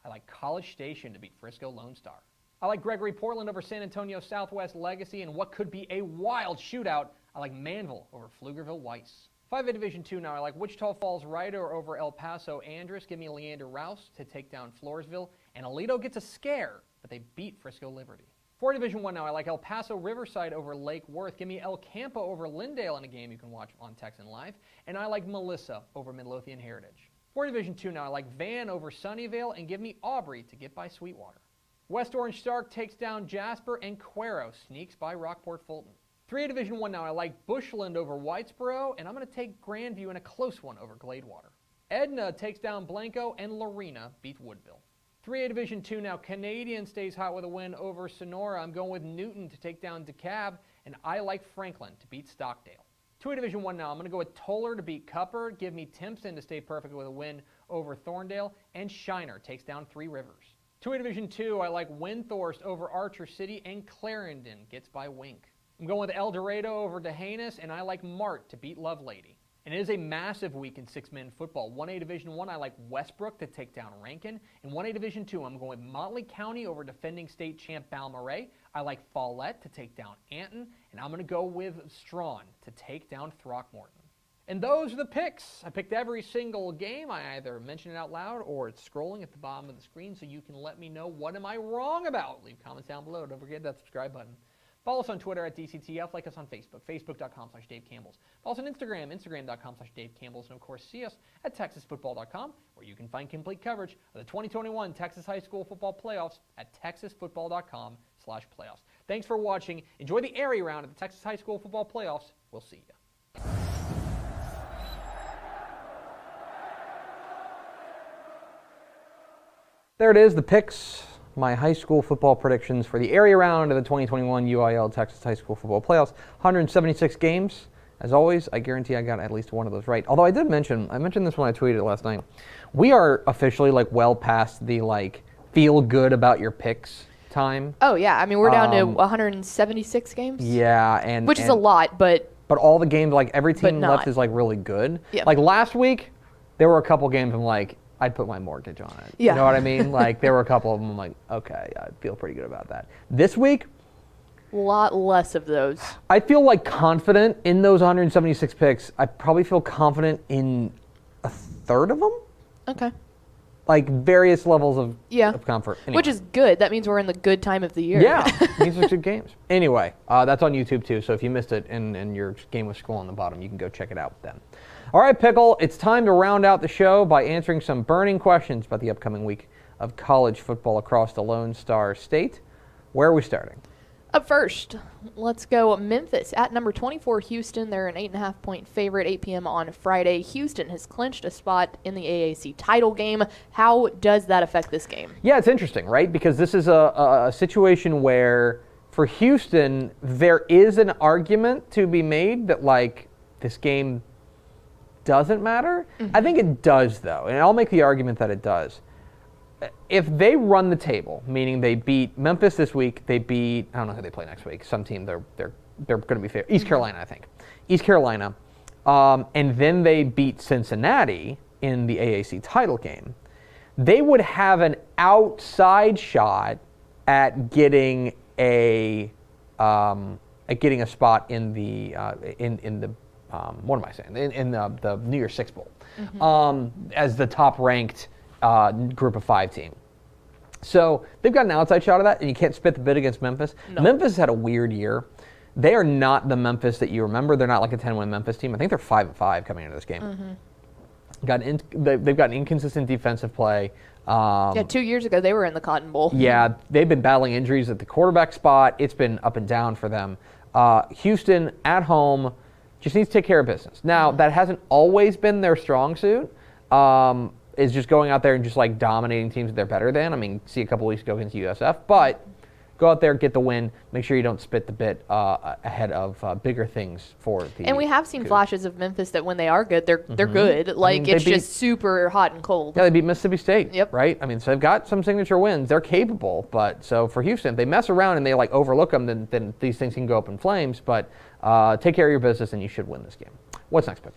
I like College Station to beat Frisco Lone Star. I like Gregory Portland over San Antonio Southwest Legacy, and what could be a wild shootout, I like Manville over Pflugerville Weiss. 5A Division II now, I like Wichita Falls Ryder over El Paso Andress. Give me Leander Rouse to take down Floresville. And Aledo gets a scare, but they beat Frisco Liberty. 4A Division I now, I like El Paso Riverside over Lake Worth. Give me El Campo over Lindale in a game you can watch on Texan Live. And I like Melissa over Midlothian Heritage. 4A Division II now, I like Van over Sunnyvale. And give me Aubrey to get by Sweetwater. West Orange Stark takes down Jasper, and Cuero sneaks by Rockport Fulton. 3A Division I now, I like Bushland over Whitesboro, and I'm going to take Grandview in a close one over Gladewater. Edna takes down Blanco, and Lorena beats Woodville. 3A Division II now, Canadian stays hot with a win over Sonora. I'm going with Newton to take down DeKalb, and I like Franklin to beat Stockdale. 2A Division I now, I'm going to go with Toller to beat Cupper. Give me Timpson to stay perfect with a win over Thorndale, and Shiner takes down Three Rivers. 2A Division II, I like Windthorst over Archer City, and Clarendon gets by Wink. I'm going with El Dorado over Dehanus, and I like Mart to beat Lovelady. And it is a massive week in six-man football. 1A Division I, I like Westbrook to take down Rankin. In 1A Division II, I'm going with Motley County over defending state champ Balmorhea. I like Follette to take down Anton, and I'm going to go with Strawn to take down Throckmorton. And those are the picks. I picked every single game. I either mention it out loud or it's scrolling at the bottom of the screen, so you can let me know what am I wrong about. Leave comments down below. Don't forget that subscribe button. Follow us on Twitter at DCTF. Like us on Facebook, facebook.com/Dave Campbell's. Follow us on Instagram, instagram.com/Dave Campbell's. And, of course, see us at TexasFootball.com, where you can find complete coverage of the 2021 Texas High School Football Playoffs at TexasFootball.com/playoffs. Thanks for watching. Enjoy the area round of the Texas High School Football Playoffs. We'll see you. There it is, the picks. My high school football predictions for the area round of the 2021 UIL Texas High School Football Playoffs. 176 games. As always, I guarantee I got at least one of those right. Although I mentioned this when I tweeted it last night. We are officially well past the feel good about your picks time. Oh yeah, I mean we're down to 176 games. Yeah, which is a lot, but all the games every team left is really good. Yep. Last week, there were a couple games I'm I'd put my mortgage on it. Yeah. You know what I mean? There were a couple of them I'm okay, I feel pretty good about that. This week, a lot less of those. I feel confident in those 176 picks. I probably feel confident in a third of them. Okay. Various levels of comfort. Anyway. Which is good. That means we're in the good time of the year. Yeah, these are good games. Anyway, that's on YouTube too, so if you missed it and your game was scrolling on the bottom, you can go check it out then. All right, Pickle, it's time to round out the show by answering some burning questions about the upcoming week of college football across the Lone Star State. Where are we starting? Up first, let's go Memphis at number 24, Houston. They're an 8.5-point favorite, 8 p.m. on Friday. Houston has clinched a spot in the AAC title game. How does that affect this game? Yeah, it's interesting, right? Because this is a situation where, for Houston, there is an argument to be made that, this game doesn't matter. Mm-hmm. I think it does, though, and I'll make the argument that it does. If they run the table, meaning they beat Memphis this week, they beat, I don't know who they play next week, some team they're going to be fair. East Carolina, I think. East Carolina, and then they beat Cincinnati in the AAC title game, they would have an outside shot at getting a spot in the what am I saying? In the New Year's Six Bowl, as the top-ranked Group of 5 team. So they've got an outside shot of that, and you can't spit the bit against Memphis. No. Memphis had a weird year. They are not the Memphis that you remember. They're not like a 10-win Memphis team. I think they're 5-5 coming into this game. They've got inconsistent defensive play. 2 years ago they were in the Cotton Bowl. Yeah, they've been battling injuries at the quarterback spot. It's been up and down for them. Houston at home just needs to take care of business. Now, that hasn't always been their strong suit. Is just going out there and just like dominating teams that they're better than. I mean, see a couple weeks ago against USF, but go out there, get the win. Make sure you don't spit the bit ahead of bigger things for the. And we have seen flashes of Memphis that when they are good, they're good. Like, it's just super hot and cold. Yeah, they beat Mississippi State. Yep. Right. I mean, so they've got some signature wins. They're capable, but so for Houston, if they mess around and they like overlook them, then these things can go up in flames. But take care of your business, and you should win this game. What's next, Pick?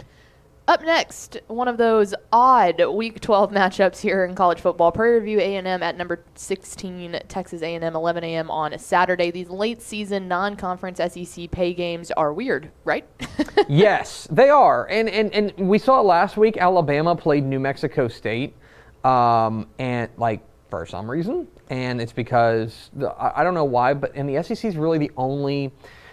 Up next, one of those odd Week 12 matchups here in college football. Prairie View A&M at number 16, Texas A&M, 11 a.m. on a Saturday. These late-season non-conference SEC pay games are weird, right? Yes, they are. And we saw it last week. Alabama played New Mexico State, and like for some reason. And it's because, I don't know why, but the SEC is really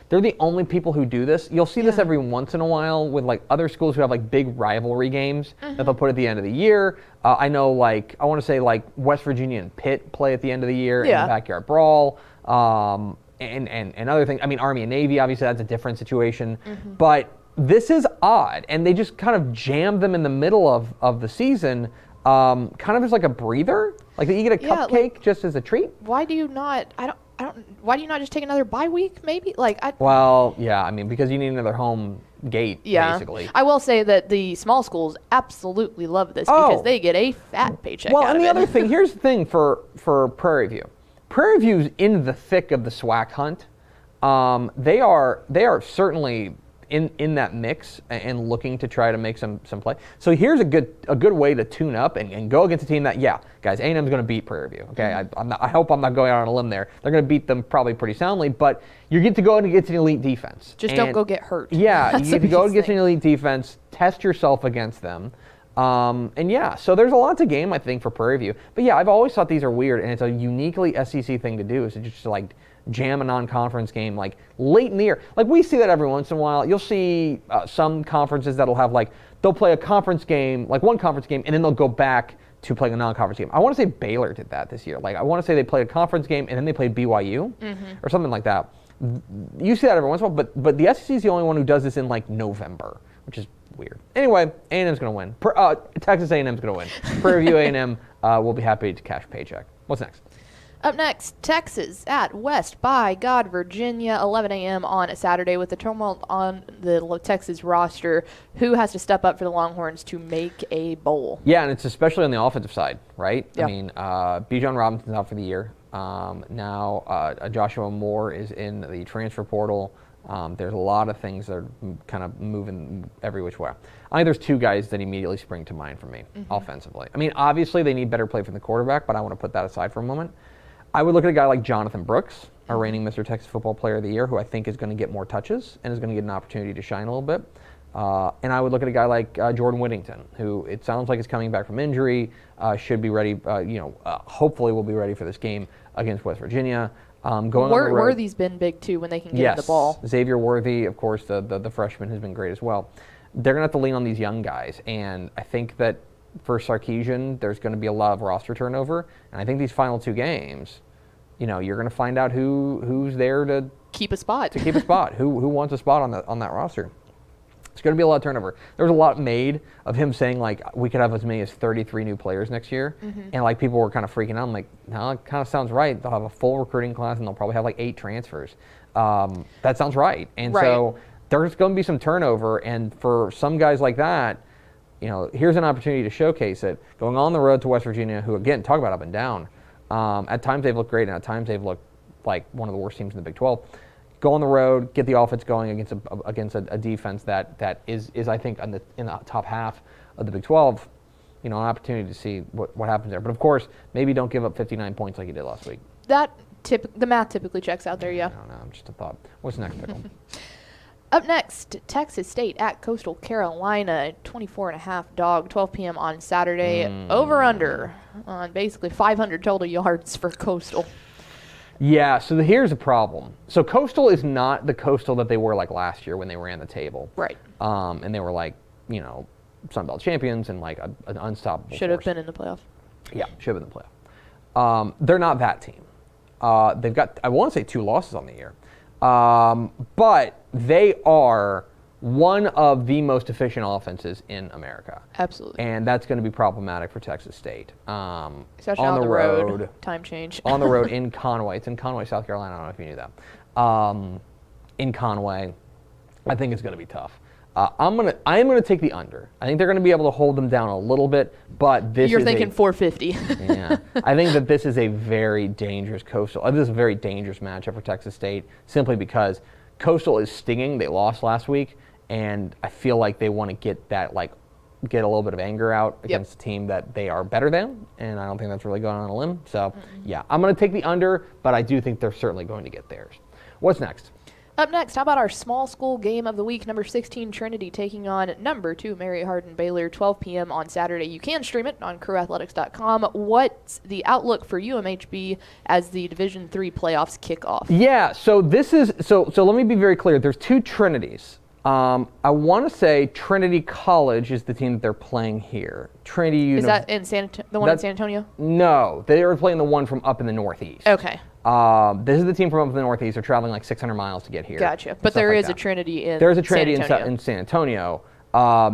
they're the only people who do this. You'll see this every once in a while with like other schools who have like big rivalry games that they'll put at the end of the year. I know I want to say like West Virginia and Pitt play at the end of the year in the backyard brawl. And other things. I mean, Army and Navy, obviously that's a different situation. But this is odd. And they just kind of jam them in the middle of the season, kind of as like a breather. Like that you get a cupcake just as a treat. Why do you not, why do you not just take another bye week, maybe? Well, yeah, I mean, because you need another home gate, basically. I will say that the small schools absolutely love this because they get a fat paycheck out of it. Well, and the other thing, here's the thing for Prairie View. Prairie View's in the thick of the SWAC hunt. They are certainly in that mix and looking to try to make some play. So here's a good way to tune up and go against a team that, guys, A&M's going to beat Prairie View. Okay, I hope I'm not going out on a limb there. They're going to beat them probably pretty soundly, but you get to go and get to an elite defense. Just don't go get hurt. Yeah, you get to go and get to an elite defense, test yourself against them. So there's a lot to game, I think, for Prairie View. But yeah, I've always thought these are weird, and it's a uniquely SEC thing to do, is to just like jam a non-conference game like late in the year. Like we see that every once in a while. You'll see some conferences that'll have like, they'll play a conference game, like one conference game, and then they'll go back to playing a non-conference game. I want to say Baylor did that this year. Like I want to say they played a conference game and then they played BYU or something like that. You see that every once in a while, but the SEC is the only one who does this in like November, which is weird. Anyway, A&M's going to win. Texas A&M's going to win. Prairie View A&M will be happy to cash paycheck. What's next? Up next, Texas at West by God, Virginia, 11 a.m. on a Saturday with the turmoil on the Texas roster. Who has to step up for the Longhorns to make a bowl? Yeah, and it's especially on the offensive side, right? Yep. I mean, Bijan Robinson's out for the year. Now Joshua Moore is in the transfer portal. There's a lot of things that are kind of moving every which way. I think there's two guys that immediately spring to mind for me offensively. I mean, obviously they need better play from the quarterback, but I want to put that aside for a moment. I would look at a guy like Jonathan Brooks, our reigning Mr. Texas Football Player of the Year, who I think is going to get more touches and is going to get an opportunity to shine a little bit. And I would look at a guy like Jordan Whittington, who it sounds like is coming back from injury, should be ready, hopefully will be ready for this game against West Virginia. Worthy's been big too when they can get the ball. Xavier Worthy, of course, the freshman, has been great as well. They're going to have to lean on these young guys, and I think that for Sarkisian, there's going to be a lot of roster turnover, and I think these final two games, you're going to find out who's there to keep a spot. Who wants a spot on that roster. It's going to be a lot of turnover. There was a lot made of him saying like we could have as many as 33 new players next year, and like people were kind of freaking out. I'm like, no, it kind of sounds right. They'll have a full recruiting class, and they'll probably have like 8 transfers. That sounds right. And so there's going to be some turnover, and for some guys like that, here's an opportunity to showcase it. Going on the road to West Virginia, who, again, talk about up and down. At times they've looked great, and at times they've looked like one of the worst teams in the Big 12. Go on the road, get the offense going against a defense that is I think in the top half of the Big 12. An opportunity to see what happens there. But of course, maybe don't give up 59 points like you did last week. The math typically checks out there, yeah. I don't know, just a thought. What's next, Pickle? Up next, Texas State at Coastal Carolina, 24.5 dog, 12 p.m. on Saturday. Over-under on basically 500 total yards for Coastal. Yeah, so here's the problem. So Coastal is not the Coastal that they were like last year when they ran the table. Right. And they were like, Sun Belt champions and like an unstoppable Should have force. been in the playoff. Yeah, should have been in the playoff. They're not that team. They've got, I want to say 2 losses on the year. But they are one of the most efficient offenses in America. Absolutely. And that's going to be problematic for Texas State. Especially on the road. Time change. On the road in Conway. It's in Conway, South Carolina. I don't know if you knew that. In Conway, I think it's going to be tough. I'm gonna take the under. I think they're going to be able to hold them down a little bit, but You're thinking 450. Yeah, I think that this is a very dangerous Coastal. This is a very dangerous matchup for Texas State, simply because Coastal is stinging. They lost last week, and I feel like they want to get a little bit of anger out against a team that they are better than, and I don't think that's really going on a limb. So, yeah, I'm going to take the under, but I do think they're certainly going to get theirs. What's next? Up next, how about our small school game of the week? Number 16, Trinity, taking on number 2, Mary Hardin Baylor, 12 p.m. on Saturday. You can stream it on crewathletics.com. What's the outlook for UMHB as the Division III playoffs kick off? Yeah, so this is so let me be very clear. There's 2 Trinities. I want to say Trinity College is the team that they're playing here. Trinity Is that in the one in San Antonio? No, they are playing the one from up in the Northeast. Okay. This is the team from up in the Northeast. They're traveling like 600 miles to get here. Gotcha. But there is a Trinity in There's a Trinity in San Antonio.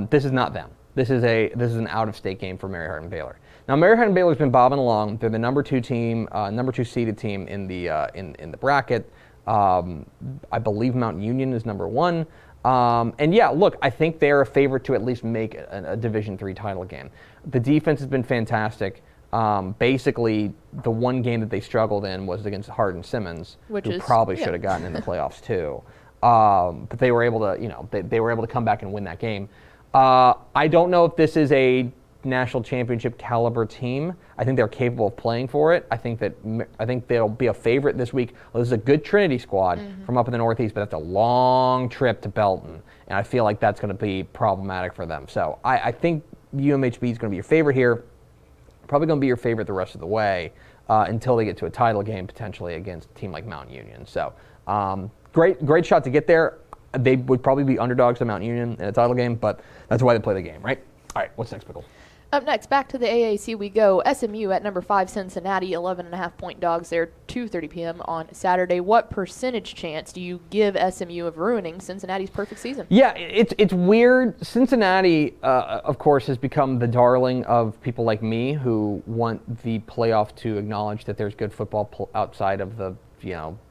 This is not them. This is an out-of-state game for Mary Hardin Baylor. Now, Mary Hardin Baylor's been bobbing along. They're the number 2 team, number 2 seeded team in the bracket. I believe Mount Union is number 1. And yeah, look, I think they're a favorite to at least make a Division III title game. The defense has been fantastic. Basically, the one game that they struggled in was against Hardin Simmons, who probably should have gotten in the playoffs too. But they were able to, they were able to come back and win that game. I don't know if this is a national championship caliber team. I think they're capable of playing for it. I think they'll be a favorite this week. Well, this is a good Trinity squad from up in the Northeast, but that's a long trip to Belton, and I feel like that's going to be problematic for them. So I think UMHB is going to be your favorite here. Probably going to be your favorite the rest of the way until they get to a title game potentially against a team like Mount Union. So great shot to get there. They would probably be underdogs to Mount Union in a title game, but that's why they play the game, right? All right, what's next, Pickle? Up next, back to the AAC we go. SMU at number 5, Cincinnati, 11.5-point dogs there, 2:30 p.m. on Saturday. What percentage chance do you give SMU of ruining Cincinnati's perfect season? Yeah, it's weird. Cincinnati, of course, has become the darling of people like me who want the playoff to acknowledge that there's good football outside of the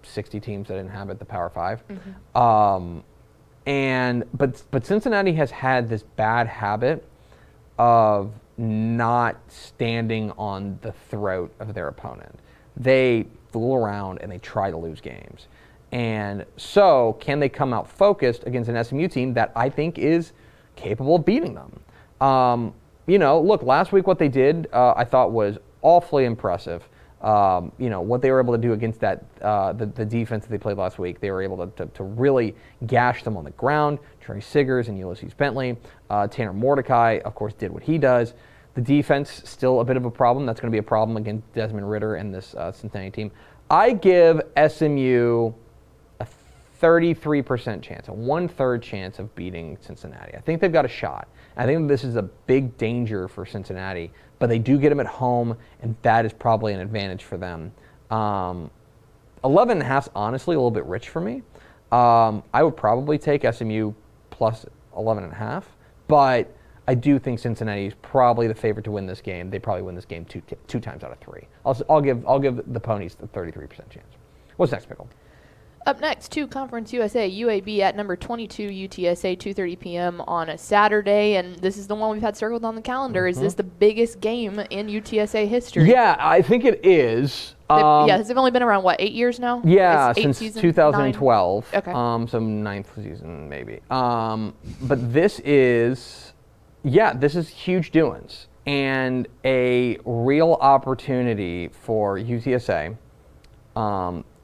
60 teams that inhabit the Power 5. But Cincinnati has had this bad habit of not standing on the throat of their opponent. They fool around and they try to lose games. And so can they come out focused against an SMU team that I think is capable of beating them? Look, last week what they did I thought was awfully impressive. What they were able to do against that the defense that they played last week, they were able to really gash them on the ground. Trey Siggers and Ulysses Bentley. Tanner Mordecai, of course, did what he does. The defense, still a bit of a problem. That's going to be a problem against Desmond Ritter and this Cincinnati team. I give SMU a 33% chance, a 1/3 chance of beating Cincinnati. I think they've got a shot. I think this is a big danger for Cincinnati, but they do get them at home, and that is probably an advantage for them. 11.5 is honestly a little bit rich for me. I would probably take SMU plus 11.5, but I do think Cincinnati is probably the favorite to win this game. They probably win this game two times out of 3. I'll give the Ponies the 33% chance. What's next, Pickle? Up next, to Conference USA, UAB at number 22, UTSA, 2:30 p.m. on a Saturday, and this is the one we've had circled on the calendar. Is this the biggest game in UTSA history? Yeah, I think it is. They've only been around, 8 years now? Yeah, since 2012. 9? Okay. So 9th season, maybe. But this is huge doings and a real opportunity for UTSA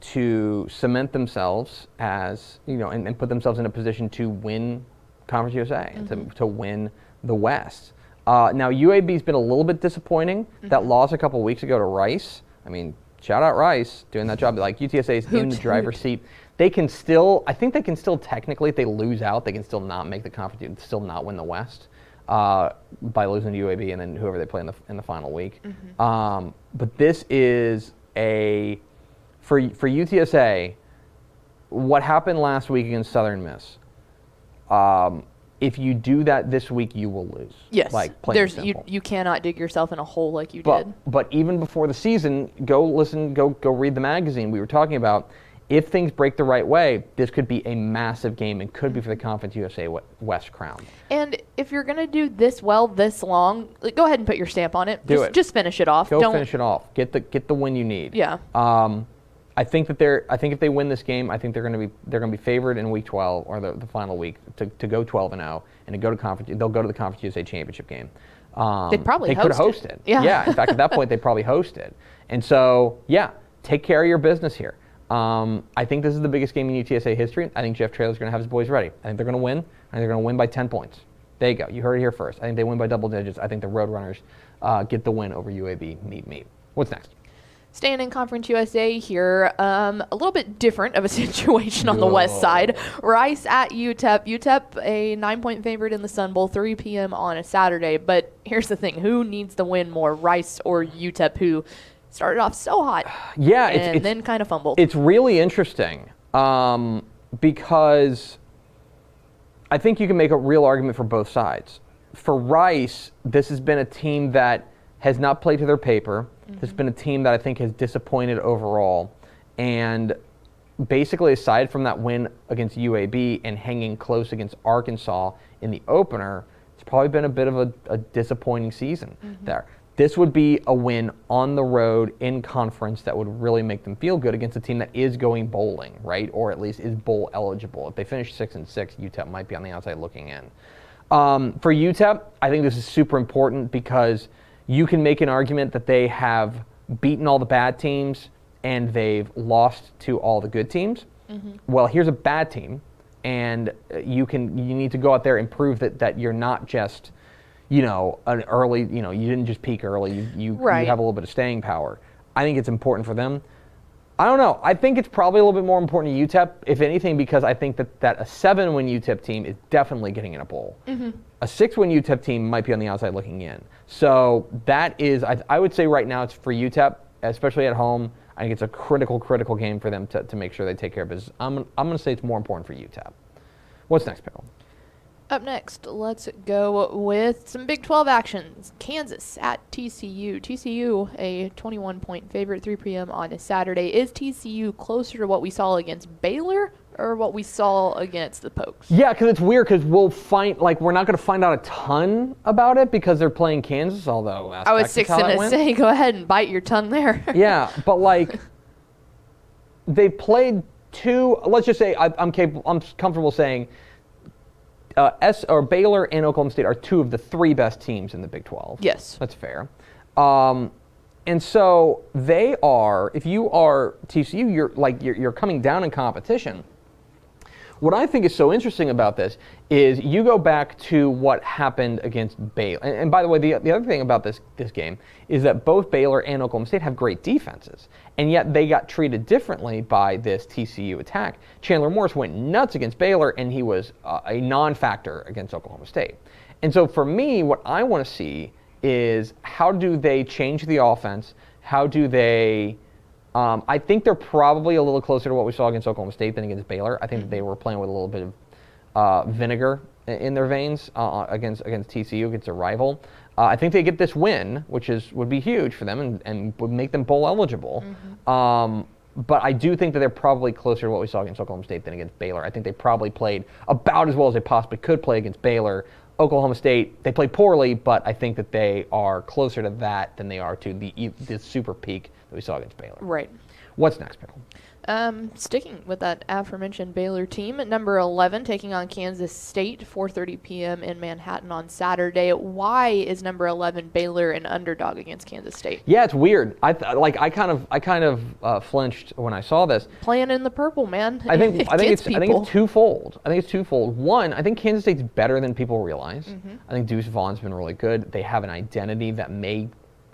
to cement themselves as, and put themselves in a position to win Conference USA and to win the West. Now, UAB's been a little bit disappointing. That loss a couple weeks ago to Rice, I mean, shout out Rice doing that job. Like, UTSA's in the driver's seat. I think they can still technically, if they lose out, they can still not make the conference, still not win the West by losing to UAB and then whoever they play in the final week. But this is for UTSA, what happened last week against Southern Miss. If you do that this week, you will lose. Yes, like you cannot dig yourself in a hole like you did. But even before the season, go read the magazine. We were talking about if things break the right way, this could be a massive game and could be for the Conference USA West crown. And if you're going to do this well this long, go ahead and put your stamp on it. Just finish it off. Don't finish it off. Get the win you need. Yeah. I think if they win this game, I think they're going to be favored in week 12 or the final week to go 12-0 and to go to conference. They'll go to the Conference USA championship game. They'd probably could host it. Yeah. In fact, at that point, they'd probably host it. And so, take care of your business here. I think this is the biggest game in UTSA history. I think Jeff Traylor's going to have his boys ready. I think they're going to win. I think they're going to win by 10 points. There you go. You heard it here first. I think they win by double digits. I think the Roadrunners get the win over UAB. Meet. What's next? Staying in Conference USA here, a little bit different of a situation on the west side. Rice at UTEP. UTEP, a 9-point favorite in the Sun Bowl, 3 p.m. on a Saturday. But here's the thing. Who needs to win more, Rice or UTEP, who started off so hot and then kind of fumbled? It's really interesting because I think you can make a real argument for both sides. For Rice, this has been a team that has not played to their paper. This has been a team that I think has disappointed overall. And basically, aside from that win against UAB and hanging close against Arkansas in the opener, it's probably been a bit of a disappointing season there. This would be a win on the road in conference that would really make them feel good against a team that is going bowling, right? Or at least is bowl eligible. If they finish 6-6, UTEP might be on the outside looking in. For UTEP, I think this is super important because you can make an argument that they have beaten all the bad teams and they've lost to all the good teams. Well, here's a bad team, and you need to go out there and prove that you're not just, an early, you didn't just peak early. You have a little bit of staying power. I think it's important for them. I don't know. I think it's probably a little bit more important to UTEP, if anything, because I think that a 7-win UTEP team is definitely getting in a bowl. A 6-win UTEP team might be on the outside looking in. So that is, I would say right now it's for UTEP, especially at home. I think it's a critical game for them to make sure they take care of business. I'm going to say it's more important for UTEP. What's next, Peril? Up next, let's go with some Big 12 actions. Kansas at TCU. TCU, a 21-point favorite, 3 p.m. on a Saturday. Is TCU closer to what we saw against Baylor or what we saw against the Pokes? Yeah, because it's weird because we're not going to find out a ton about it because they're playing Kansas, although I was going to say, go ahead and bite your tongue there. Yeah, but they played two, let's just say I'm comfortable saying Baylor and Oklahoma State are two of the three best teams in the Big 12. Yes. That's fair. And so they are, if you are TCU, you're coming down in competition. What I think is so interesting about this is you go back to what happened against Baylor. And by the way, the other thing about this game is that both Baylor and Oklahoma State have great defenses, and yet they got treated differently by this TCU attack. Chandler Morris went nuts against Baylor, and he was a non-factor against Oklahoma State. And so for me, what I want to see is how do they change the offense? How do they... I think they're probably a little closer to what we saw against Oklahoma State than against Baylor. I think that they were playing with a little bit of vinegar in their veins against TCU, against a rival. I think they get this win, which would be huge for them and would make them bowl eligible. But I do think that they're probably closer to what we saw against Oklahoma State than against Baylor. I think they probably played about as well as they possibly could play against Baylor. Oklahoma State, they played poorly, but I think that they are closer to that than they are to the super peak that we saw against Baylor. Right. What's next, Pickle? Sticking with that aforementioned Baylor team, at number 11 taking on Kansas State, 4:30 p.m. in Manhattan on Saturday. Why is number 11 Baylor an underdog against Kansas State? Yeah, it's weird. I kind of flinched when I saw this. Playing in the purple, man. I think it's twofold. One, I think Kansas State's better than people realize. I think Deuce Vaughn's been really good. They have an identity that may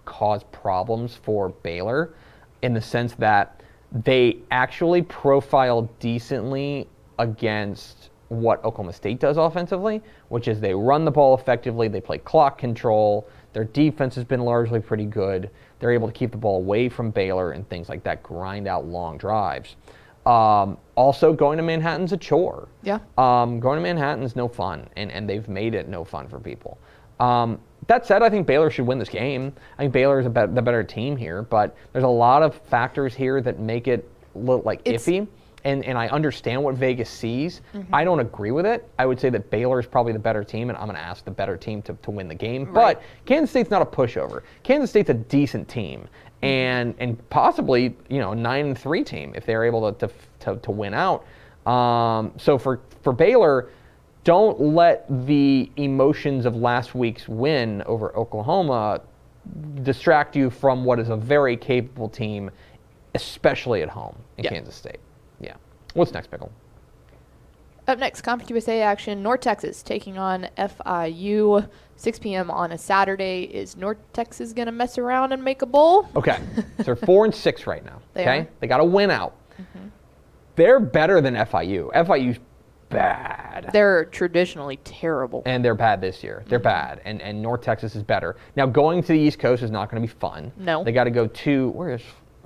cause problems for Baylor in the sense that they actually profile decently against what Oklahoma State does offensively, which is they run the ball effectively, they play clock control, their defense has been largely pretty good, they're able to keep the ball away from Baylor and things like that, grind out long drives. Also, going to Manhattan's a chore. Yeah. Going to Manhattan's no fun, and they've made it no fun for people. That said, I think Baylor should win this game. I think Baylor is the better team here, but there's a lot of factors here that make it look like iffy, and I understand what Vegas sees. I don't agree with it. I would say that Baylor is probably the better team, and I'm going to ask the better team to win the game. Right. But Kansas State's not a pushover. Kansas State's a decent team, and possibly 9-3 team if they're able to win out. So for Baylor, don't let the emotions of last week's win over Oklahoma distract you from what is a very capable team, especially at home in Kansas State. Yeah. What's next, Pickle? Up next, Conference USA action. North Texas taking on FIU. 6 p.m. on a Saturday. Is North Texas going to mess around and make a bowl? Okay. So they're 4-6 right now. They They got to win out. They're better than FIU. FIU's bad. They're traditionally terrible. And they're bad this year. They're bad. And North Texas is better. Now, going to the East Coast is not going to be fun. No. They got to go to, are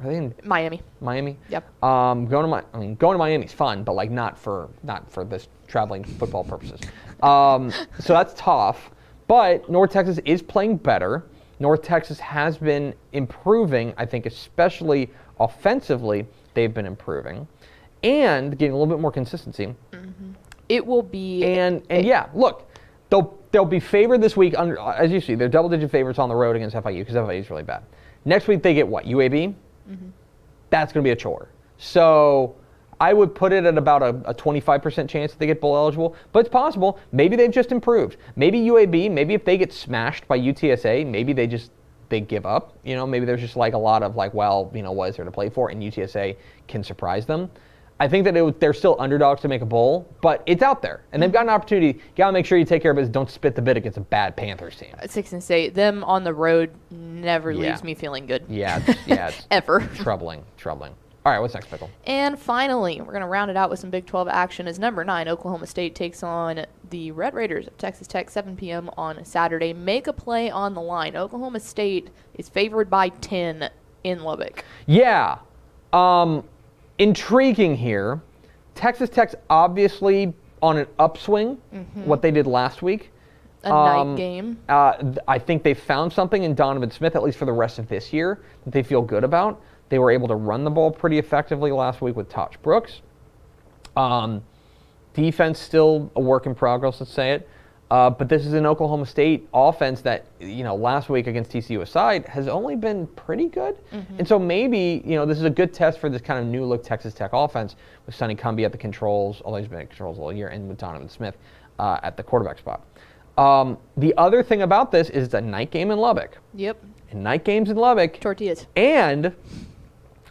they in? Miami. Miami? Yep. Going to Miami is fun, but not for this traveling football purposes. So that's tough. But North Texas is playing better. North Texas has been improving, I think, especially offensively, they've been improving. And getting a little bit more consistency. It will be. And look, they'll be favored this week. As you see, they're double-digit favorites on the road against FIU because FIU is really bad. Next week they get what? UAB? That's going to be a chore. So I would put it at about a 25% chance that they get bowl eligible, but it's possible. Maybe they've just improved. Maybe UAB, maybe if they get smashed by UTSA, maybe they give up. Maybe there's just a lot of what is there to play for, and UTSA can surprise them. I think that they're still underdogs to make a bowl, but it's out there, and they've got an opportunity. You got to make sure you take care of it. Don't spit the bit against a bad Panthers team. 6 and 8, them on the road never leaves me feeling good. Yeah, it's ever. Troubling. All right, what's next, Pickle? And finally, we're going to round it out with some Big 12 action as number 9, Oklahoma State takes on the Red Raiders of Texas Tech, 7 p.m. on Saturday. Make a play on the line. Oklahoma State is favored by 10 in Lubbock. Yeah. Intriguing here. Texas Tech's obviously on an upswing, what they did last week. A night game. I think they found something in Donovan Smith, at least for the rest of this year, that they feel good about. They were able to run the ball pretty effectively last week with Tosh Brooks. Defense still a work in progress, let's say it. But this is an Oklahoma State offense that, last week against TCU aside, has only been pretty good. And so maybe, this is a good test for this kind of new look Texas Tech offense with Sonny Cumbie at the controls, although he's been at controls all year, and with Donovan Smith at the quarterback spot. The other thing about this is it's a night game in Lubbock. Yep. And night games in Lubbock. Tortillas. And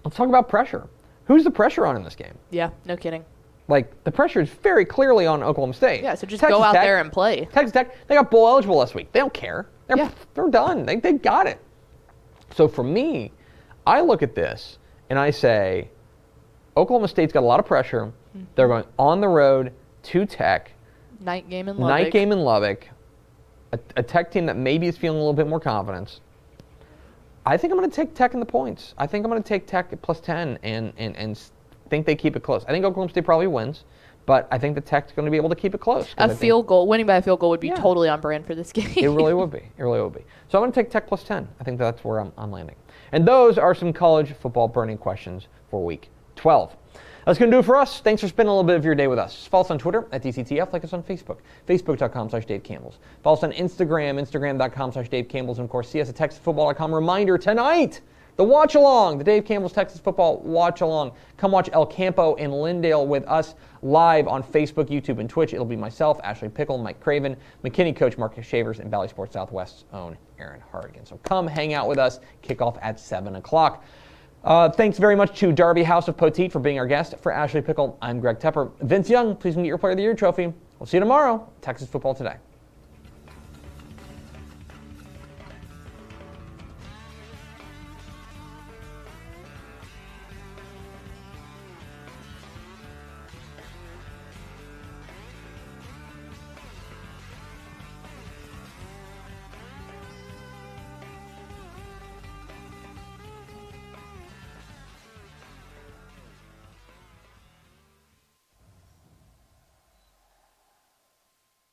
let's talk about pressure. Who's the pressure on in this game? Yeah, no kidding. The pressure is very clearly on Oklahoma State. Yeah, so just go out there and play. Texas Tech, they got bowl eligible last week. They don't care. They're done. They got it. So for me, I look at this and I say, Oklahoma State's got a lot of pressure. They're going on the road to Tech. Night game in Lubbock. A Tech team that maybe is feeling a little bit more confidence. I think I'm going to take Tech in the points. I think I'm going to take Tech at plus 10 and think they keep it close. I think Oklahoma State probably wins, but I think the Tech's going to be able to keep it close. Winning by a field goal would be totally on brand for this game. It really would be. So I'm going to take Tech plus 10. I think that's where I'm landing. And those are some college football burning questions for week 12. That's going to do it for us. Thanks for spending a little bit of your day with us. Follow us on Twitter at DCTF. Like us on Facebook, facebook.com/Dave Campbell's. Follow us on Instagram, instagram.com/Dave Campbell's. And, of course, see us at TexasFootball.com. Reminder, tonight, The Watch Along, the Dave Campbell's Texas Football Watch Along. Come watch El Campo in Lindale with us live on Facebook, YouTube, and Twitch. It'll be myself, Ashley Pickle, Mike Craven, McKinney coach Marcus Shavers, and Valley Sports Southwest's own Aaron Hardigan. So come hang out with us. Kickoff at 7 o'clock. Thanks very much to Darby House of Poteet for being our guest. For Ashley Pickle, I'm Greg Tepper. Vince Young, please get your Player of the Year trophy. We'll see you tomorrow. Texas Football Today.